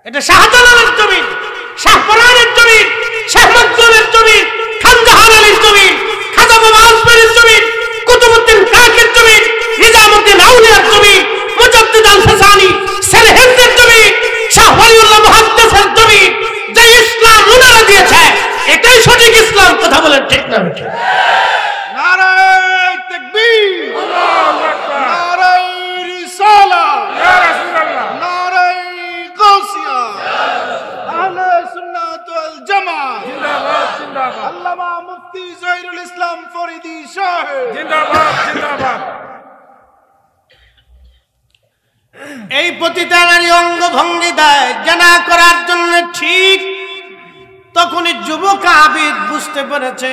এটা শাহজালালের জমিন, শাহপরানের জমিন, শাহ মকদুমের জমিন, খানজাহান আলীর জমিন, খাজা বাবা আজমেরের জমিন, কুতুবউদ্দিন কাকের জমিন, নিজামউদ্দিন আউলিয়ার জমিন, মুজাদ্দিদ আল-হাসানি সেরহিন্দের জমিন, শাহ ওয়ালিউল্লাহ মুহাদ্দিসের জমিন। যে ইসলাম উনারা দিয়েছে এটাই সঠিক ইসলাম। কথা বলেন ঠিক না ঠিক? নারায়ে তাকবীর, আল্লাহু আকবার, নারায়ে রিসালাত, ইয়া রাসূলুল্লাহ, নারায়ে গাউসিয়া, আহলে সুন্নাত ওয়াল জামাত জিন্দাবাদ, জিন্দাবাদ। আল্লামা মুফতি জহিরুল ইসলাম ফরিদি সাহেব জিন্দাবাদ, জিন্দাবাদ। এই পতিতানারী অঙ্গ ভঙ্গি দেয় জানা করার জন্য, ঠিক তখনই যুবক আবিদ বুঝতে পেরেছে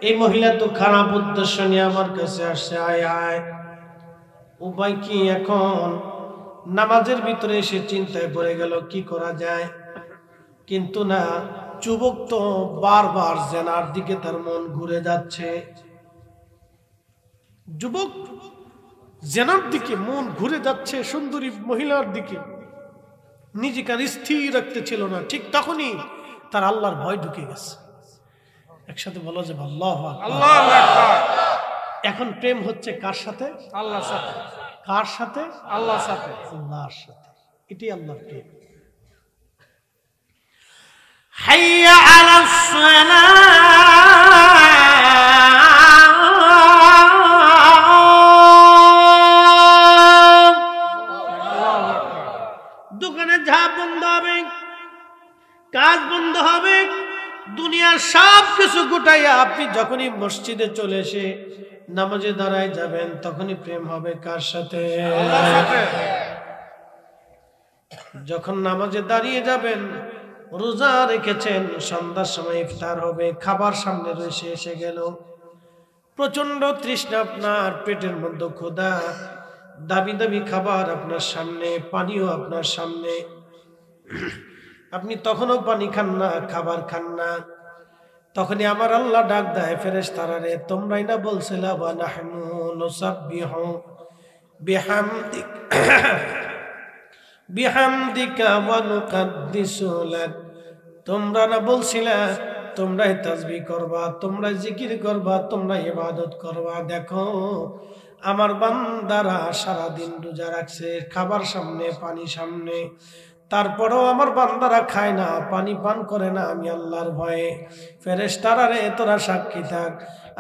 এই মহিলা তো খারাপ উদ্দেশ্য নিয়ে আমার কাছে আসছে। আয় আয়, উপায় কি এখন? নামাজের ভিতরে এসে চিন্তায় পড়ে গেল কি করা যায়। কিন্তু না, যুবক তো বারবার জেনার দিকে তার মন ঘুরে যাচ্ছে। যুবক জেনার দিকে মন ঘুরে যাচ্ছে, সুন্দরী মহিলার দিকে নিজেকে আর স্থির রাখতে ছিল না। ঠিক তখনই তার আল্লাহর ভয় ঢুকে গেছে। একসাথে বলা যাবে আল্লাহু আকবার, আল্লাহু আকবার। এখন প্রেম হচ্ছে কার সাথে? আল্লাহর সাথে। কার সাথে? আল্লাহর সাথে, আল্লাহর সাথে। এটাই আল্লাহর প্রেম। হাইয়া আলাস সালাহ, দোকানে ঝাঁপ বন্ধ হবে, কাজ বন্ধ হবে, দুনিয়ার সব কিছু গুটাইয়া আপনি যখনই মসজিদে চলে এসে নামাজে দাঁড়ায় যাবেন তখনই প্রেম হবে কার সাথে? আল্লাহর সাথে। যখন নামাজে দাঁড়িয়ে যাবেন, রোজা রেখেছেন, সন্ধ্যার সময় ইফতার হবে, খাবার সামনে রয়েছে, এসে গেল, প্রচন্ড তৃষ্ণা, আপনার পেটের মধ্যে ক্ষুধা, দাবি দাবি খাবার আপনার সামনে, পানিও আপনার সামনে, আপনি তখনও পানি খান না, খাবার খান না। তখনই আমার আল্লাহ ডাক দেয় ফেরেশতারা, তোমরাই না বলছিলা ওয়া নাহনু নুসাব্বিহু বিহামদিকা ওয়া নুকাদ্দিসু লাক, তোমরা না বলছিলা তোমরাই তাসবিহ করবা, তোমরা জিকির করবা, তোমরা ইবাদত করবা। দেখো আমার বান্দারা সারাদিন রোজা রাখছে, খাবার সামনে, পানি সামনে, তারপরেও আমার বান্দারা খায় না, পানি পান করে না আমি আল্লাহর ভয়ে। ফেরেশতারা রে তোরা সাক্ষী থাক,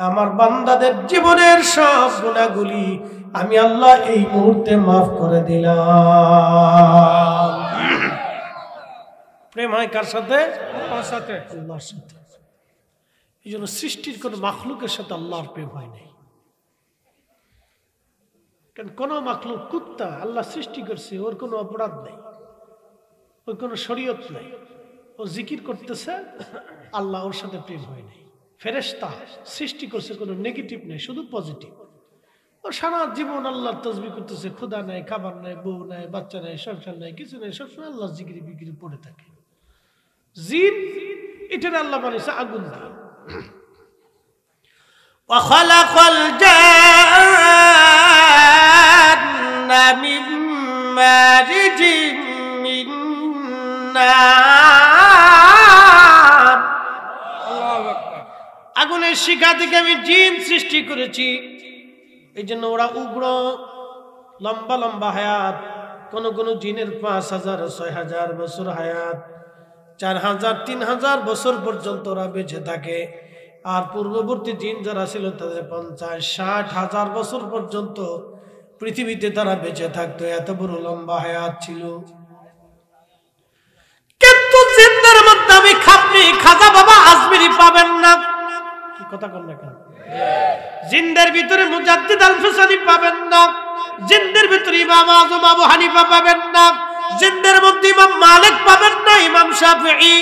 আমার বান্দাদের জীবনের সব গুনাহগুলি আমি আল্লাহ এই মুহূর্তে মাফ করে দিলাম। প্রেম হয় কার সাথে? আল্লাহর সাথে। আল্লাহর সাথে। এই জন্য সৃষ্টির কোন মাখলুকের সাথে আল্লাহর প্রেম হয় নাই। কারণ কোন মাখলুক, কুত্তা আল্লাহ সৃষ্টি করছে, ওর কোনো অপরাধ নাই, ওর কোনো শরীয়ত নাই, ও জিকির করতেছে, আল্লাহ ওর সাথে প্রেম হয় নাই। ফেরেশতা সৃষ্টি করছে, কোনো নেগেটিভ নেই, শুধু পজিটিভ। ও সারা জীবন আল্লাহর তাসবিহ করতেছে, ক্ষুধা নাই, খাবার নাই, বউ নাই, বাচ্চা নাই, সংসার নাই, কিছু নাই, সবসময় আল্লাহর জিকিরি বিক্রি পড়ে থাকে। জিন এটার আল্লাহ বানিয়েছে আগুন দিয়ে। وخلق الجن من مارج من نار। আগুনের শিখা থেকে আমি জিন সৃষ্টি করেছি, এই জন্য ওরা উগ্র, লম্বা লম্বা হায়াত। কোন কোন জিনের 5000 6000 বছর হায়াত, 4000 3000 বছর পর্যন্ত ওরা বেঁচে থাকে। আর পূর্ববর্তী জিন যারা ছিল তাদের 50-60 বছর পর্যন্ত পৃথিবীতে তারা বেঁচে থাকতো, এত বড় লম্বা হায়াত ছিল। কিন্তু জিনদের মধ্যে আমি খাজা বাবা আজমিরি পাবেন না। কি কথা বল না কেন? জিনদের ভিতরে মুজাদ্দিদ আল-ফিসানি পাবেন না, জিনদের ভিতরে ইমাম আযম আবু হানিফা পাবেন না, জিনদের মধ্যে ইমাম মালিক পাবেন না, ইমাম শাফিঈ,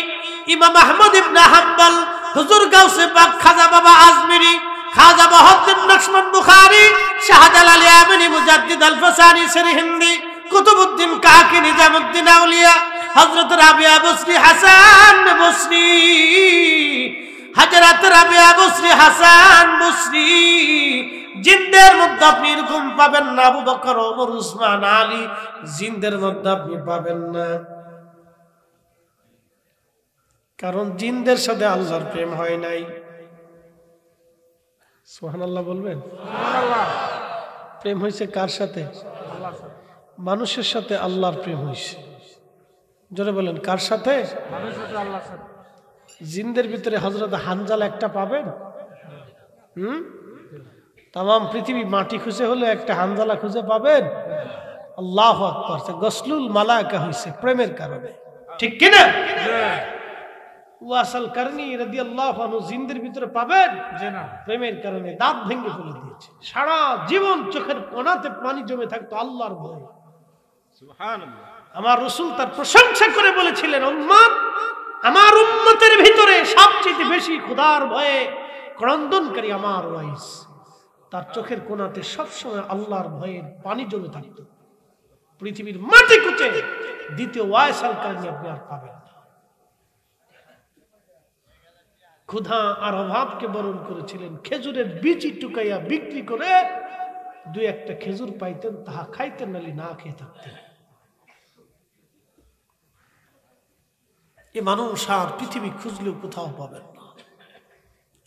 ইমাম আহমদ ইবনে হাম্বল, হুজুর গাউসে পাক খাজা বাবা আজমিরি, খাজা বাহাউদ্দিন নকশবন্দ বুখারী, শাহজালাল ইয়ামানি, মুজাদ্দিদ আল-ফিসানি সিরহিন্দি, কুতুবউদ্দিন কাকি, নিজামউদ্দিন আউলিয়া, হযরত রাবিয়া বসরি, হাসান বসরি, হযরত রাবিয়া বসরি, হাসান বসরি। জিনদের মধ্যে আপনি এরকম পাবেন না আবু বকর, ওমর, উসমান, আলী। জিনদের মধ্যে আপনি পাবেন না, কারণ জিনদের সাথে আল্লাহর প্রেম হয় নাই। সুবহানাল্লাহ বলবেন? সুবহানাল্লাহ। প্রেম হয়েছে কার সাথে? আল্লাহর সাথে। মানুষের সাথে আল্লাহর প্রেম হয়েছে। জোরে বলেন, কার সাথে? মানুষের সাথে, আল্লাহর সাথে। জিনদের ভিতরে হযরত হানজালা একটা পাবেন? তাম পৃথিবী মাটি খুঁজে হলে একটা হানজালা খুঁজে পাবেন? আল্লাহু আকবার। গসলুল মালায়েকা হয়েছে প্রেমের কারণে, ঠিক কিনা? ওয়াসাল কারনি রাদিয়াল্লাহু আনহু জিনদের ভিতরে পাবেন না, প্রেমের কারণে দাঁত ভেঙে ফেলে দিয়েছে। সারা জীবন চোখের কোণাতে পানি জমে থাকতো আল্লাহর ভয়ে। সুবহানাল্লাহ। আমার রাসূল তার প্রশংসা করে বলেছিলেন, উম্মত, আমার উম্মতের ভিতরে সবচেয়ে বেশি খোদার ভয়ে ক্রন্দনকারী আমার ওয়াইস। তার চোখের কোণাতে সবসময় আল্লাহর ভয়ের পানি জমে থাকত। পৃথিবীর মাটি কুচে দ্বিতীয় ওয়াসাল কারনি আপনি আর পাবেন না। ক্ষুধা আর অভাবকে বরণ করেছিলেন, খেজুরের বীজ টুকাইয়া বিক্রি করে 2-1টা খেজুর পাইতেন, তাহা খাইতেন, নালি না খেয়ে থাকতেন। এ মানুষ আর পৃথিবী খুঁজলেও কোথাও পাবেন না।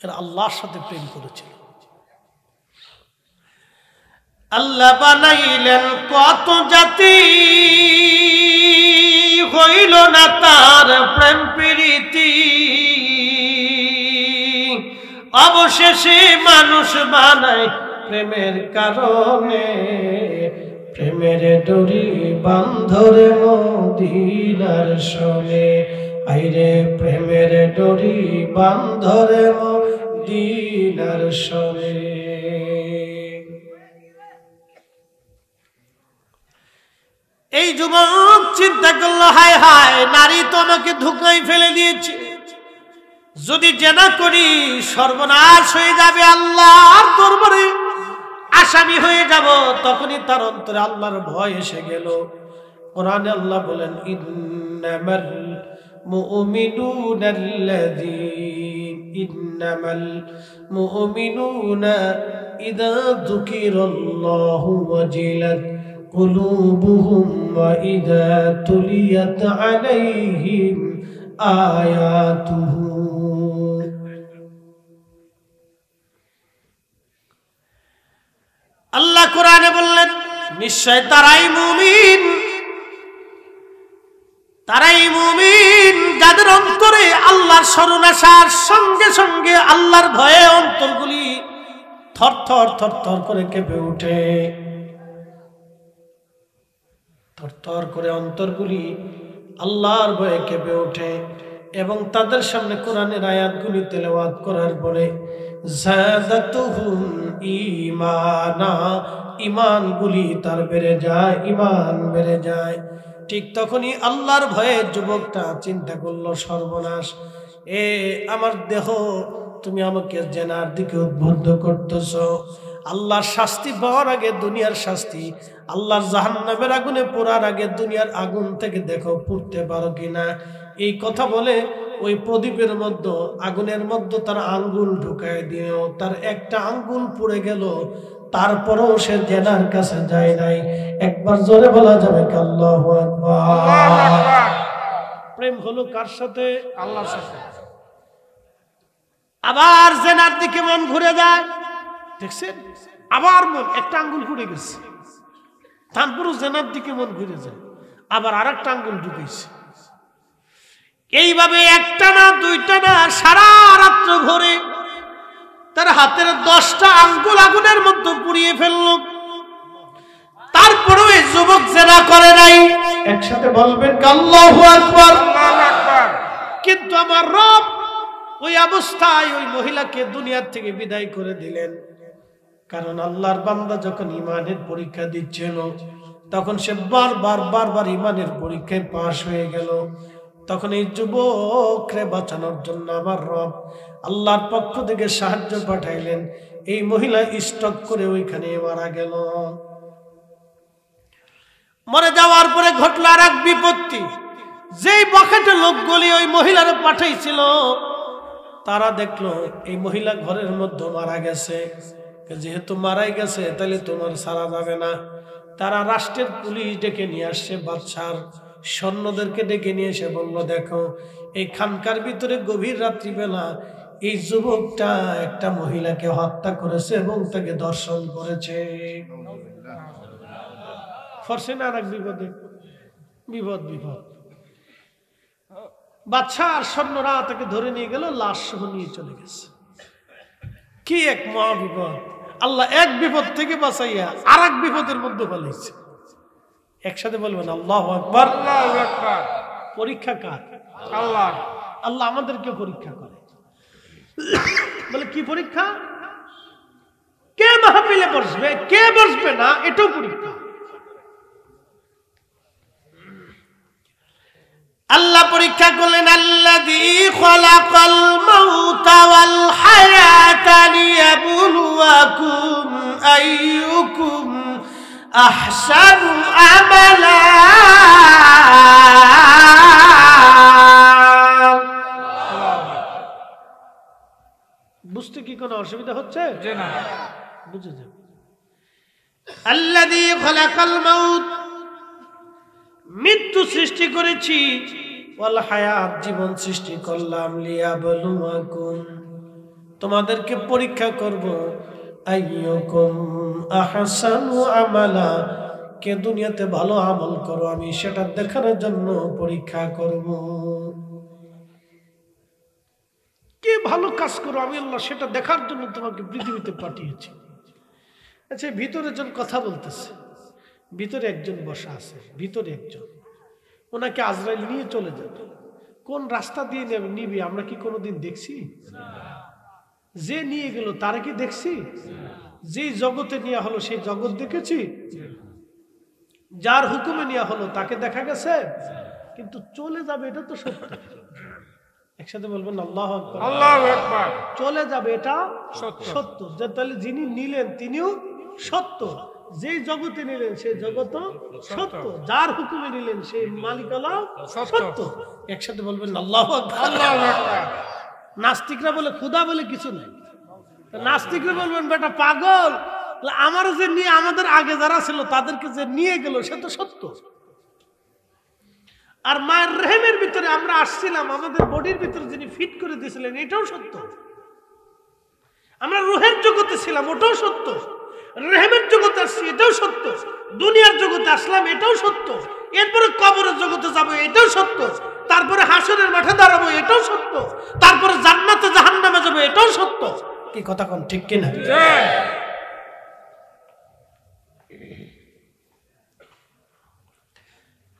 এরা আল্লাহর সাথে প্রেম করেছিল। আল্লাহ বানাইলেন কত জাতি, হইল না তার প্রেম প্রীতি, অবশেষে মানুষ বানায় প্রেমের কারণে। প্রেমের ডোরি বান্ধরে মদিনার শোনে, আইরে প্রেমের ডোরি বান্ধরে মদিনার শোনে। এই যুবক চিন্তা করলো, হায় হায়, নারী তো আমাকে ধোঁকায় ফেলে দিয়েছে, যদি জেনা করি সর্বনাশ হয়ে যাবে, আল্লাহর দরবারে আসামি হয়ে যাব। তখনই তার অন্তরে আল্লাহর ভয় এসে গেল। কোরআনে আল্লাহ বলেন, ইন্নামাল মুমিনুনা ইযা যুকিরাল্লাহু ওয়াজিলাত কুলুবুহুম ওয়া ইযা তুলিয়াত আলাইহিম আয়াতুহু। আল্লাহ কোরআনে বললেন, নিশ্চয় তারাই মুমিন তারাই মুমিন যাদের অন্তরে আল্লাহর স্মরণ আসার সঙ্গে সঙ্গে আল্লাহর ভয়ে অন্তরগুলি থরথর থরথর করে কেঁপে ওঠে, থরথর করে অন্তরগুলি আল্লাহর ভয়ে কেঁপে ওঠে। এবং তাদের সামনে কোরআনের আয়াতগুলি তেলাওয়াত করার পরে যাদাতুহুম ঈমানা, ঈমানগুলি তার বেড়ে যায়, ঈমান বেড়ে যায়। ঠিক তখনই আল্লাহর ভয়ে যুবকটা চিন্তা করলো, সর্বনাশ, আমার দেহ তুমি আমাকে জেনার দিকে উদ্বুদ্ধ করতেছ। আল্লাহর শাস্তি পাওয়ার আগে দুনিয়ার শাস্তি, আল্লাহর জাহান্নামের আগুনে পোড়ার আগে দুনিয়ার আগুন থেকে দেখো পুড়তে পারো কিনা। এই কথা বলে ওই প্রদীপের মধ্যে, আগুনের মধ্যে তার আঙ্গুল ঢুকায় দিও, তার একটা আঙ্গুল পুড়ে গেল, তারপরেও সে জেনার কাছে যায় নাই। একবার জোরে বলা যাবে আল্লাহু আকবার। প্রেম হলো কার সাথে? আল্লাহর সাথে। আবার জেনার দিকে মন ঘুরে যায়, দেখছেন, আবার মন একটা আঙ্গুল পুড়ে গেছে, তারপরও জেনার দিকে মন ঘুরে যায়, আবার আর একটা আঙ্গুল ঢুকেছে। এইভাবে একটা না দুইটা না, সারা রাত্র ভরে তার হাতের 10টা আঙ্গুল আগুনের মধ্যে পুড়িয়ে ফেলল। তারপরেও এই যুবক জেনা করে নাই। একসাথে বলবেন আল্লাহু আকবার। কিন্তু আমার রব ওই অবস্থায় ওই মহিলাকে দুনিয়ার থেকে বিদায় করে দিলেন। কারণ আল্লাহর বান্দা যখন ঈমানের পরীক্ষা দিচ্ছিল, তখন সে বারবার ঈমানের পরীক্ষায় পাশ হয়ে গেল। তখন এই যুবককে বাঁচানোর জন্য আমার রব আল্লাহর পক্ষ থেকে সাহায্য পাঠাইলেন। এই মহিলা স্টক করে ওইখানে মারা গেল। মরে যাওয়ার পরে ঘটল আর এক বিপত্তি। যেই বখাটে লোকগুলি ওই মহিলার পাঠাইছিল, তারা দেখলো এই মহিলা ঘরের মধ্যে মারা গেছে। যেহেতু মারাই গেছে, তাহলে তোমার সারা যাবে না। তারা রাষ্ট্রের পুলিশ ডেকে নিয়ে আসছে, বাদশার সৈন্যদেরকে ডেকে নিয়ে এসে বলল, দেখো এই খানকার ভিতরে গভীর রাত্রিবেলা এই যুবকটা একটা মহিলাকে হত্যা করেছে এবং তাকে ধর্ষণ করেছে। ফরসেন আর এক বিপদে বিপদ। বাদশা আর সৈন্যরা তাকে ধরে নিয়ে গেল, লাশ সহ নিয়ে চলে গেছে। কি এক মহা বিপদ! আল্লাহ এক বিপদ থেকে বাঁচাইয়া আর এক বিপদের মধ্যে ফেলেছে। একসাথে বলবেন আল্লাহু আকবার। আল্লাহু আকবার। পরীক্ষা কার? আল্লাহ। আল্লাহ আমাদেরকে পরীক্ষা করে। বলে কি পরীক্ষা? কে মাহফিলে বসবে, কে বসবে না, এটাও পরীক্ষা। আল্লাহ পরীক্ষা করলেন, আল্লাযী খালাকাল মাউতা ওয়াল হায়াতা লিয়াবলুয়াকুম আইয়ুকুম আহসানু আমালা। বুঝতে কি কোনো অসুবিধা হচ্ছে? না, বুঝে যাবে। আল্লাযী খালাকাল মাউত, মৃত্যু সৃষ্টি করেছি, ওয়াল হায়াত, জীবন সৃষ্টি করলাম, লিয়াবলুয়াকুম, তোমাদেরকে পরীক্ষা করব, আইয়ুকুম আহসানু আমালা, কে দুনিয়াতে ভালো আমল করো আমি সেটা দেখার জন্য পরীক্ষা করব। কে ভালো কাজ করো আমি আল্লাহ সেটা দেখার জন্য তোমাকে পৃথিবীতে পাঠিয়েছি। আচ্ছা, ভিতরে একজন কথা বলতেছে, ভিতরে একজন বসা আছে, ভিতরে একজন, ওনাকে আজরাইল নিয়ে চলে যাবে। কোন রাস্তা দিয়ে নিবি আমরা কি কোনোদিন দেখছি? যে নিয়ে গেল তারা কি দেখছি? যে জগতে নেওয়া হলো সেই জগৎ দেখেছি? যার হুকুমে নেওয়া হলো তাকে দেখা গেছে? কিন্তু চলে যাবে এটা তো সত্য। একসাথে বলবেন আল্লাহু আকবার। আল্লাহু আকবার। চলে যাবে এটা সত্য। যে তাহলে যিনি নিলেন তিনিও সত্য, যেই জগতে নিলেন সেই জগৎ সত্য, যার হুকুমে নিলেন সেই মালিক আল্লাহ সত্য। একসাথে বলবেন আল্লাহু আকবার। আল্লাহু আকবার। নাস্তিকরা বলে খোদা বলে কিছু নাই। নাস্তিকরা বলবেন বেটা পাগল, আমার যে নিয়ে আমাদের আগে যারা ছিল তাদেরকে যে নিয়ে গেল সে তো সত্য। আর মায়ের রেহেমের ভিতরে আমরা আসছিলাম, আমাদের বডির ভিতরে যিনি ফিট করে দিয়েছিলেন এটাও সত্য। আমরা রুহের জগতে ছিলাম ওটাও সত্য, রেহেমের জগতে আসছি এটাও সত্য, দুনিয়ার জগতে আসলাম এটাও সত্য। এরপরে কবরের জগতে যাব, এটাও সত্য। তারপরে হাসরের মাঠে দাঁড়াবো, এটাও সত্য। তারপরে জান্নাতে জাহান্নামে যাবো, এটাও সত্য। কি কথা কোন ঠিক কিনা?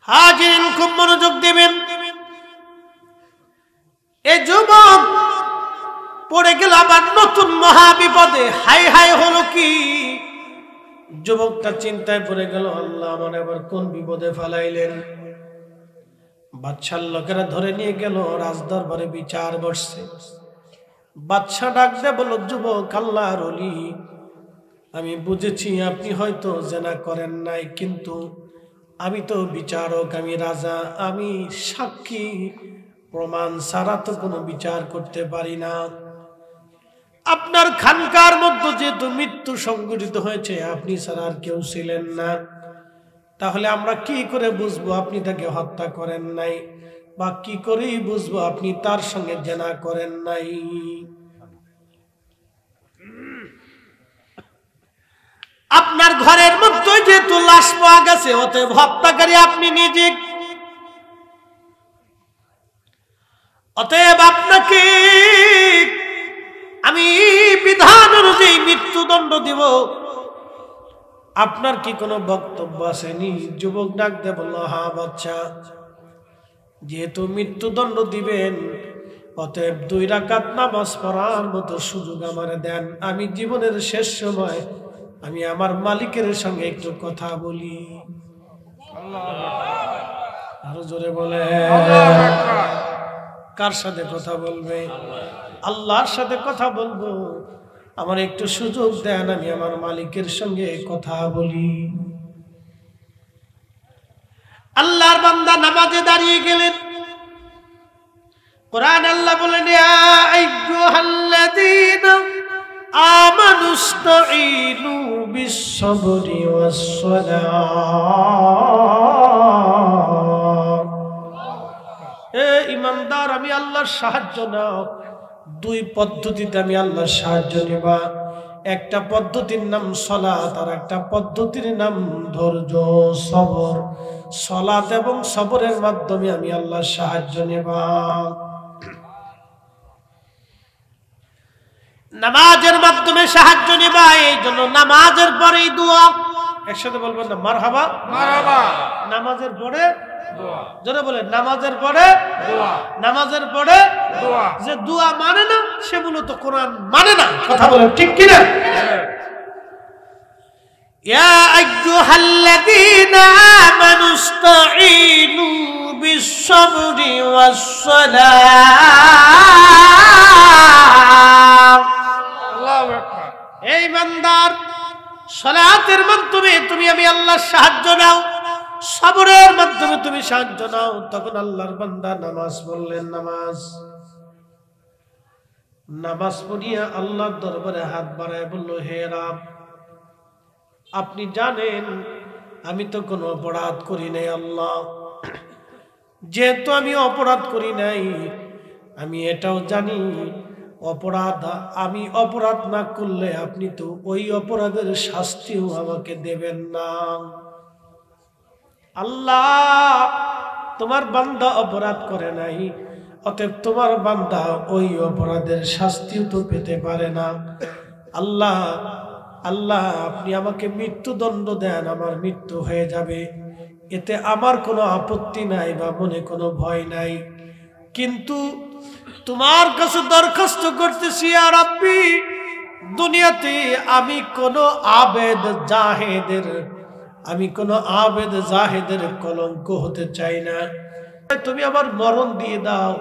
হাজিরিন, খুব মনোযোগ দেবেন। এই যুবক পড়ে গেল আবার নতুন মহাবিপদে। হাই হাই হলো কি? যুবকটা চিন্তায় পড়ে গেল, আল্লাহ আমার আবার কোন বিপদে ফেলাইলেন। বাদশার লোকেরা ধরে নিয়ে গেল, রাজদরবারে বিচার বসছে। বাদশা ডাক দে বলল, যুবক, আল্লাহর ওলি, আমি বুঝেছি আপনি হয়তো জেনা করেন নাই, কিন্তু আমি তো বিচারক, আমি রাজা, আমি সাক্ষী প্রমাণ ছাড়া তো কোনো বিচার করতে পারি না। আপনার খানকার মধ্যে যেহেতু মৃত্যু সংঘটিত হয়েছে, আপনি ছাড়া আর কেউ ছিলেন না, তাহলে আমরা কি করে বুঝবো আপনি তাকে হত্যা করেন নাই, বা কি করেই বুঝবো আপনি তার সঙ্গে জেনা করেন নাই? আপনার ঘরের মধ্যে যেহেতু লাশ পাওয়া গেছে, অতএব হত্যাকারী আপনি নিজে। অতএব আপনাকে আমি বিধান অনুযায়ী মৃত্যুদণ্ড দিব। আপনার কি কোনো বক্তব্য আসেনি? যুবক ডাক দে বলল, হ্যাঁ বাচ্চা, যেহেতু মৃত্যুদণ্ড দিবেন, অতএব 2 রাকাত নামাজ পড়ার মতো সুযোগ আমারে দেন। আমি জীবনের শেষ সময় আমি আমার মালিকের সঙ্গে একটু কথা বলি। আরো জোরে বলে, কার সাথে কথা বলবে? আল্লাহর সাথে কথা বলবো। আমার একটু সুযোগ দেন, আমি আমার মালিকের সঙ্গে কথা বলি। আল্লাহর বান্দা নামাজে দাঁড়িয়ে গেলেন। কোরআন আল্লাহ বলেন, ইয়া আইয়ুহাল্লাযীনা আমানুস্তাঈনু বিস-সাবরি ওয়াস-সালাহ। হে ঈমানদার, আমি আল্লাহর সাহায্য নাও। 2 পদ্ধতিতে আমি আল্লাহর সাহায্য নেবা। একটা পদ্ধতির নাম সালাত, আর একটা পদ্ধতির নাম ধৈর্য, সবর। সালাত এবং সবরের মাধ্যমে আমি আল্লাহর সাহায্য নেবা। নামাজের মাধ্যমে সাহায্য নেবা। এই জন্য নামাজের পরেই দোয়া। একসাথে বলবেন না? মারহাবা, মারহাবা। নামাজের পরে দোয়া। যারা বলে নামাজের পরে দোয়া, নামাজের পরে দোয়া। যে দোয়া মানে না, সে মূলত কোরআন মানে না। কথা বলেন ঠিক কিনা? ইয়া আইয়ুহাল্লাযীনা আমানুস্তাঈনু বিস-সাবরি ওয়াস-সালাহ। আল্লাহু আকবার। এই বান্দার, সালাতের মাধ্যমে তুমি আমি আল্লাহর সাহায্য নাও, সবরের মাধ্যমে তুমি সাহায্য নাও। তখন আল্লাহর বান্দা নামাজ পড়লেন। নামাজ পড়িয়া আল্লাহর দরবারে হাত বাড়ায় বলল, হে রব, আপনি জানেন আমি তো কোনো অপরাধ করি নাই। আল্লাহ, যেহেতু আমি অপরাধ করি নাই, আমি এটাও জানি আমি অপরাধ না করলে আপনি তো ওই অপরাধের শাস্তিও আমাকে দেবেন না। আল্লাহ, তোমার বান্দা অপরাধ করে নাই, অতএব তোমার বান্দা ওই অপরাধের শাস্তিও তো পেতে পারে না। আল্লাহ, আপনি আমাকে মৃত্যুদণ্ড দেন, আমার মৃত্যু হয়ে যাবে, এতে আমার কোনো আপত্তি নাই বা মনে কোনো ভয় নাই। কিন্তু তোমার কাছে দরখাস্ত করতেছি, ইয়া রাব্বি, দুনিয়াতে আমি কোনো আবেদ জাহেদের কলঙ্ক হতে চাই না। তুমি আমার মরণ দিয়ে দাও,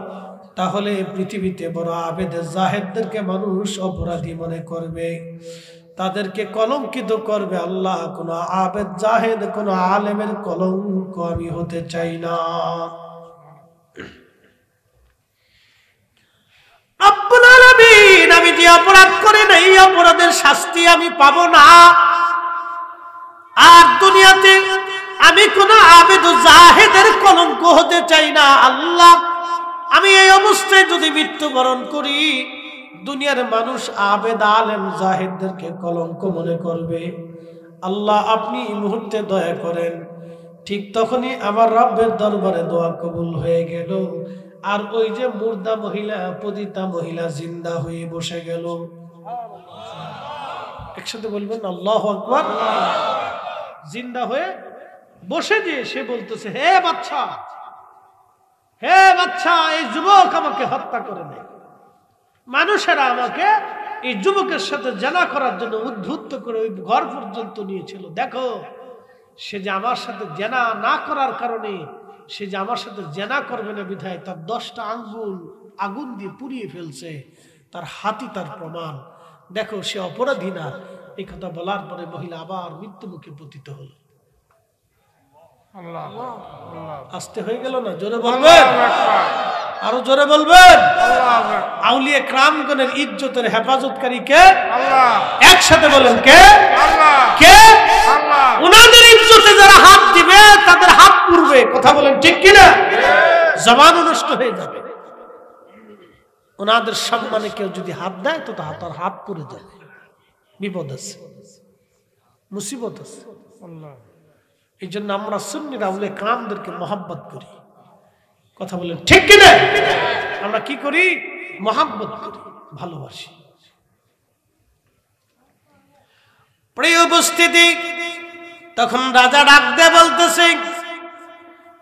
তাহলে পৃথিবীতে বড় আবেদ জাহেদদেরকে মানুষ অপরাধী মনে করবে, তাদেরকে কলঙ্কিত করবে। আল্লাহ, কোন আবেদ জাহেদ, কোন আলেমের কলঙ্ক আমি হতে চাই না। রব্বুল আলামিন, আমি যে অপরাধ করি না, এই অপরাধের শাস্তি আমি পাবো না। আর দুনিয়াতে আমি কোন আবেদ জাহেদের কলঙ্ক হতে চাই না। আল্লাহ, আমি এই অবস্থায় যদি মৃত্যুবরণ করি, দুনিয়ার মানুষ আবেদ আলেম জাহেদদেরকে কলঙ্ক মনে করবে। আল্লাহ, আপনি এই মুহূর্তে দয়া করেন, ঠিক তখনই আমার রব্বের দরবারে দোয়া কবুল হয়ে গেল। আর ওই যে মুর্দা মহিলা, পতিতা মহিলা জিন্দা হয়ে বসে গেল। একসাথে বলবেন আল্লাহু আকবার। জিন্দা হয়ে বসে যে সে বলতেছে, হে বাচ্চা, হে বাচ্চা, এই যুবক আমাকে হত্যা করে দেয়। মানুষেরা আমাকে এই যুবকের সাথে জেনা করার জন্য উদ্ধুত্ত করে ওই ঘর পর্যন্ত নিয়েছিল। দেখো, সে যে আমার সাথে জেনা না করার কারণে, সে যে আমার সাথে জেনা করবে না বিধায় তার 10টা আঙ্গুল আগুন দিয়ে পুড়িয়ে ফেলছে, তার হাতই তার প্রমাণ। দেখো, সে অপরাধী না। এই কথা বলার পরে মহিলা আবার মৃত্যু মুখে পতিত হলো। আসতে হয়ে গেল না? জোরে বলবেন, আরো জোরে বলবেন। আউলিয়া কিরামগণের ইজ্জতের হেফাজতকারী কে? আল্লাহ। একসাথে বলেন, কে? আল্লাহ। কে? আল্লাহ। ওনাদের ইজ্জতে যারা হাত দিবে তাদের হাত পুড়বে। কথা বলেন ঠিক কিনা? জবান নষ্ট হয়ে যাবে। ওনাদের সম্মানে কেউ যদি হাত দেয় তো তার হাত পুড়ে যাবে। বিপদ আছে, মুসিবত আছে। এই জন্য আমরা সুন্নিরা আউলিয়া কিরামদেরকে মহব্বত করি। কথা বলেন ঠিক কিনা? আমরা কি করি? মহব্বত করি, ভালোবাসি। প্রিয় উপস্থিতি, তখন রাজা ডাক দিয়ে বলতেছে,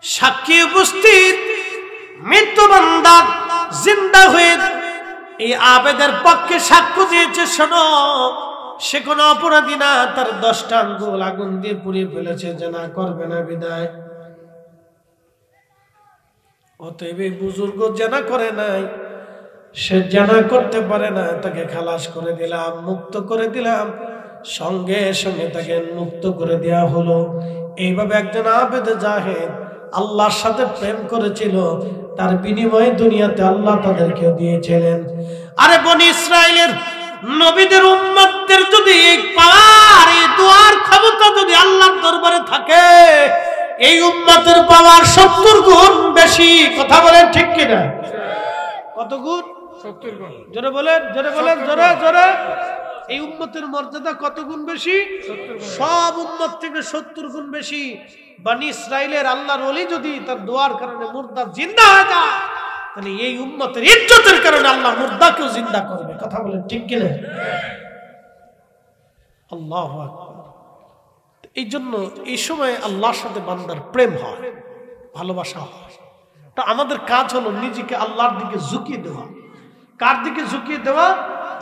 সাক্ষী উপস্থিত, মৃত্যু বান্দা জিন্দা হয়ে এই আবেদের পক্ষে সাক্ষ্য দিয়েছে। শোনো, সে কোনো অপরাধী না, তার 10টা আঙ্গুল আগুন দিয়ে পুড়িয়ে ফেলেছে, জেনা করবে না বিদায়। অতএব এই বুজুর্গ জেনা করে নাই, সে জেনা করতে পারে না, তাকে খালাস করে দিলাম, মুক্ত করে দিলাম। সঙ্গে সঙ্গে তাকে মুক্ত করে দেওয়া হলো। এইভাবে একজন আবেদে জাহেদ আল্লাহর সাথে প্রেম করেছিল, তার বিনিময়ে দুনিয়াতে আল্লাহ তাদেরকে দিয়েছিলেন। আরে বনি ইসরাইলের নবীদের উম্মতদের যদি এই পাওয়ার, এই দোয়ার ক্ষমতা যদি আল্লাহর দরবারে থাকে, এই উম্মতের পাওয়ার 70 গুণ বেশি। কথা বলেন ঠিক কিনা? কত গুণ? 70 গুণ। জোরে বলেন, জোরে বলেন, জোরে জোরে। এই উম্মতের মর্যাদা কত গুণ বেশি? সব উম্মত থেকে 70 গুণ বেশি। বনি ইসরাইলের আল্লাহর ওলি যদি তার দোয়ার কারণে মুর্দা জিন্দা হয়ে যায়, তাহলে এই উম্মতের ইজ্জতের কারণে আল্লাহ মুর্দাকেও জিন্দা করবে। কথা বলেন ঠিক কিনা? আল্লাহু আকবার। এই জন্য এই সময় আল্লাহর সাথে বান্দার প্রেম হয়, ভালোবাসা হয়। তা আমাদের কাজ হলো নিজেকে আল্লাহর দিকে ঝুঁকিয়ে দেওয়া। কার দিকে ঝুঁকিয়ে দেওয়া?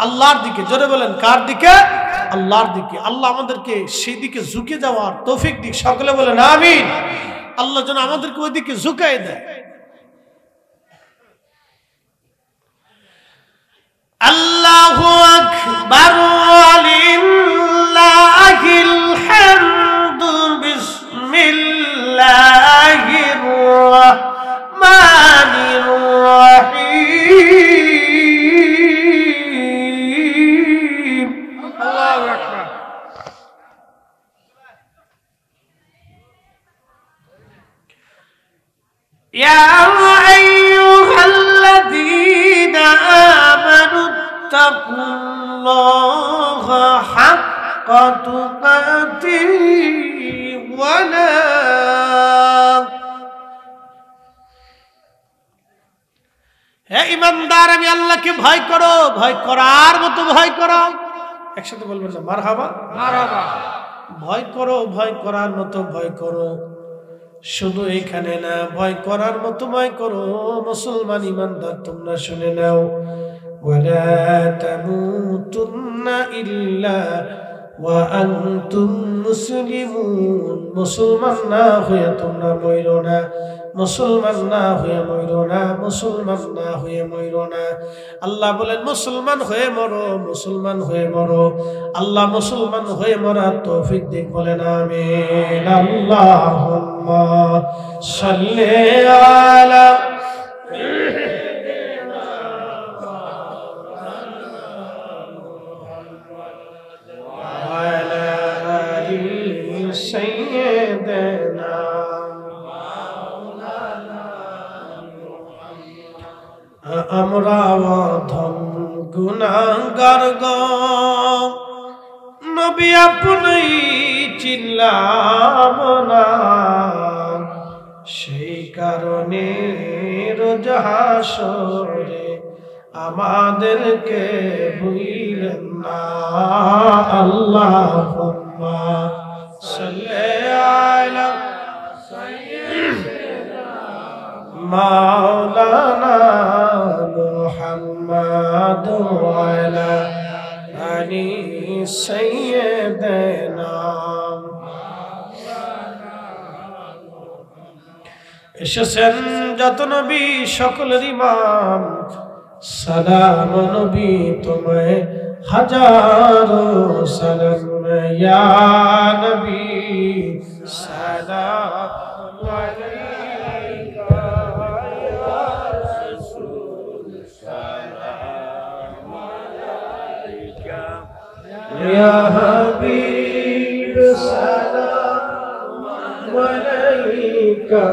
আল্লাহর দিকে। জোরে বলেন, কার দিকে? আল্লাহর দিকে। আল্লাহ আমাদেরকে সেই দিকে ঝুঁকে যাওয়ার তৌফিক দিক। সকলে বলেন আমিন। আল্লাহ যেন আমাদেরকে ওই দিকে ঝুঁকাই দেয়। আল্লাহু আকবার, লিল্লাহিল হামদু, বিসমিল্লাহির রাহমানির রাহিম। আল্লাহু আকবার। ইয়া আইয়ুহাল্লাযীনা আমানু ইত্তাকুল্লাহা হাক্কা তুকাতিহি ওয়া লা, হে ঈমানদার, আমি আল্লাহকে ভয় করো, ভয় করার মতো ভয় করো। একসাথে বলবেন না? মারহাবা, মারহাবা। ভয় করো, ভয় করার মতো ভয় করো। শুধু এখানে না, ভয় করার মতো ভয় করো। মুসলমান ঈমানদার, তোমরা শুনে নাও, ওয়ালা তামুতুন্না ইল্লা ওয়া আনতুম মুসলিমুন। মুসলমান না হয়ে তোমরা মরো না, মুসলমান না হয়ে মরো না, মুসলমান না হয়ে মরো না। আল্লাহ বলেন মুসলমান হয়ে মরো, মুসলমান হয়ে মরো। আল্লাহ মুসলমান হয়ে মরার তৌফিক দিক। বলেন আমিন। আল্লাহুম্মা সাল্লি আলা সাইয়্যিদিনা আমরা অধম গুনাহগার গো, নবী আপনি চিনলাম না। কারণে রোজ হাসরে আমাদেরকে ভুলিলেন না। আল্লাহুম্মা সাল্লি আলা মাওলানা মুহাম্মাদ ওয়া আলা আলি সাইয়্যিদিনা। এসেছেন যত নবী সকলের ইমাম, সালাম নবী তোমায় হাজারো সালাম। ইয়া নবী সালাম আলাইকা, ইয়া রাসূল সালাম আলাইকা, ইয়া হাবিব সালাম আলাইকা।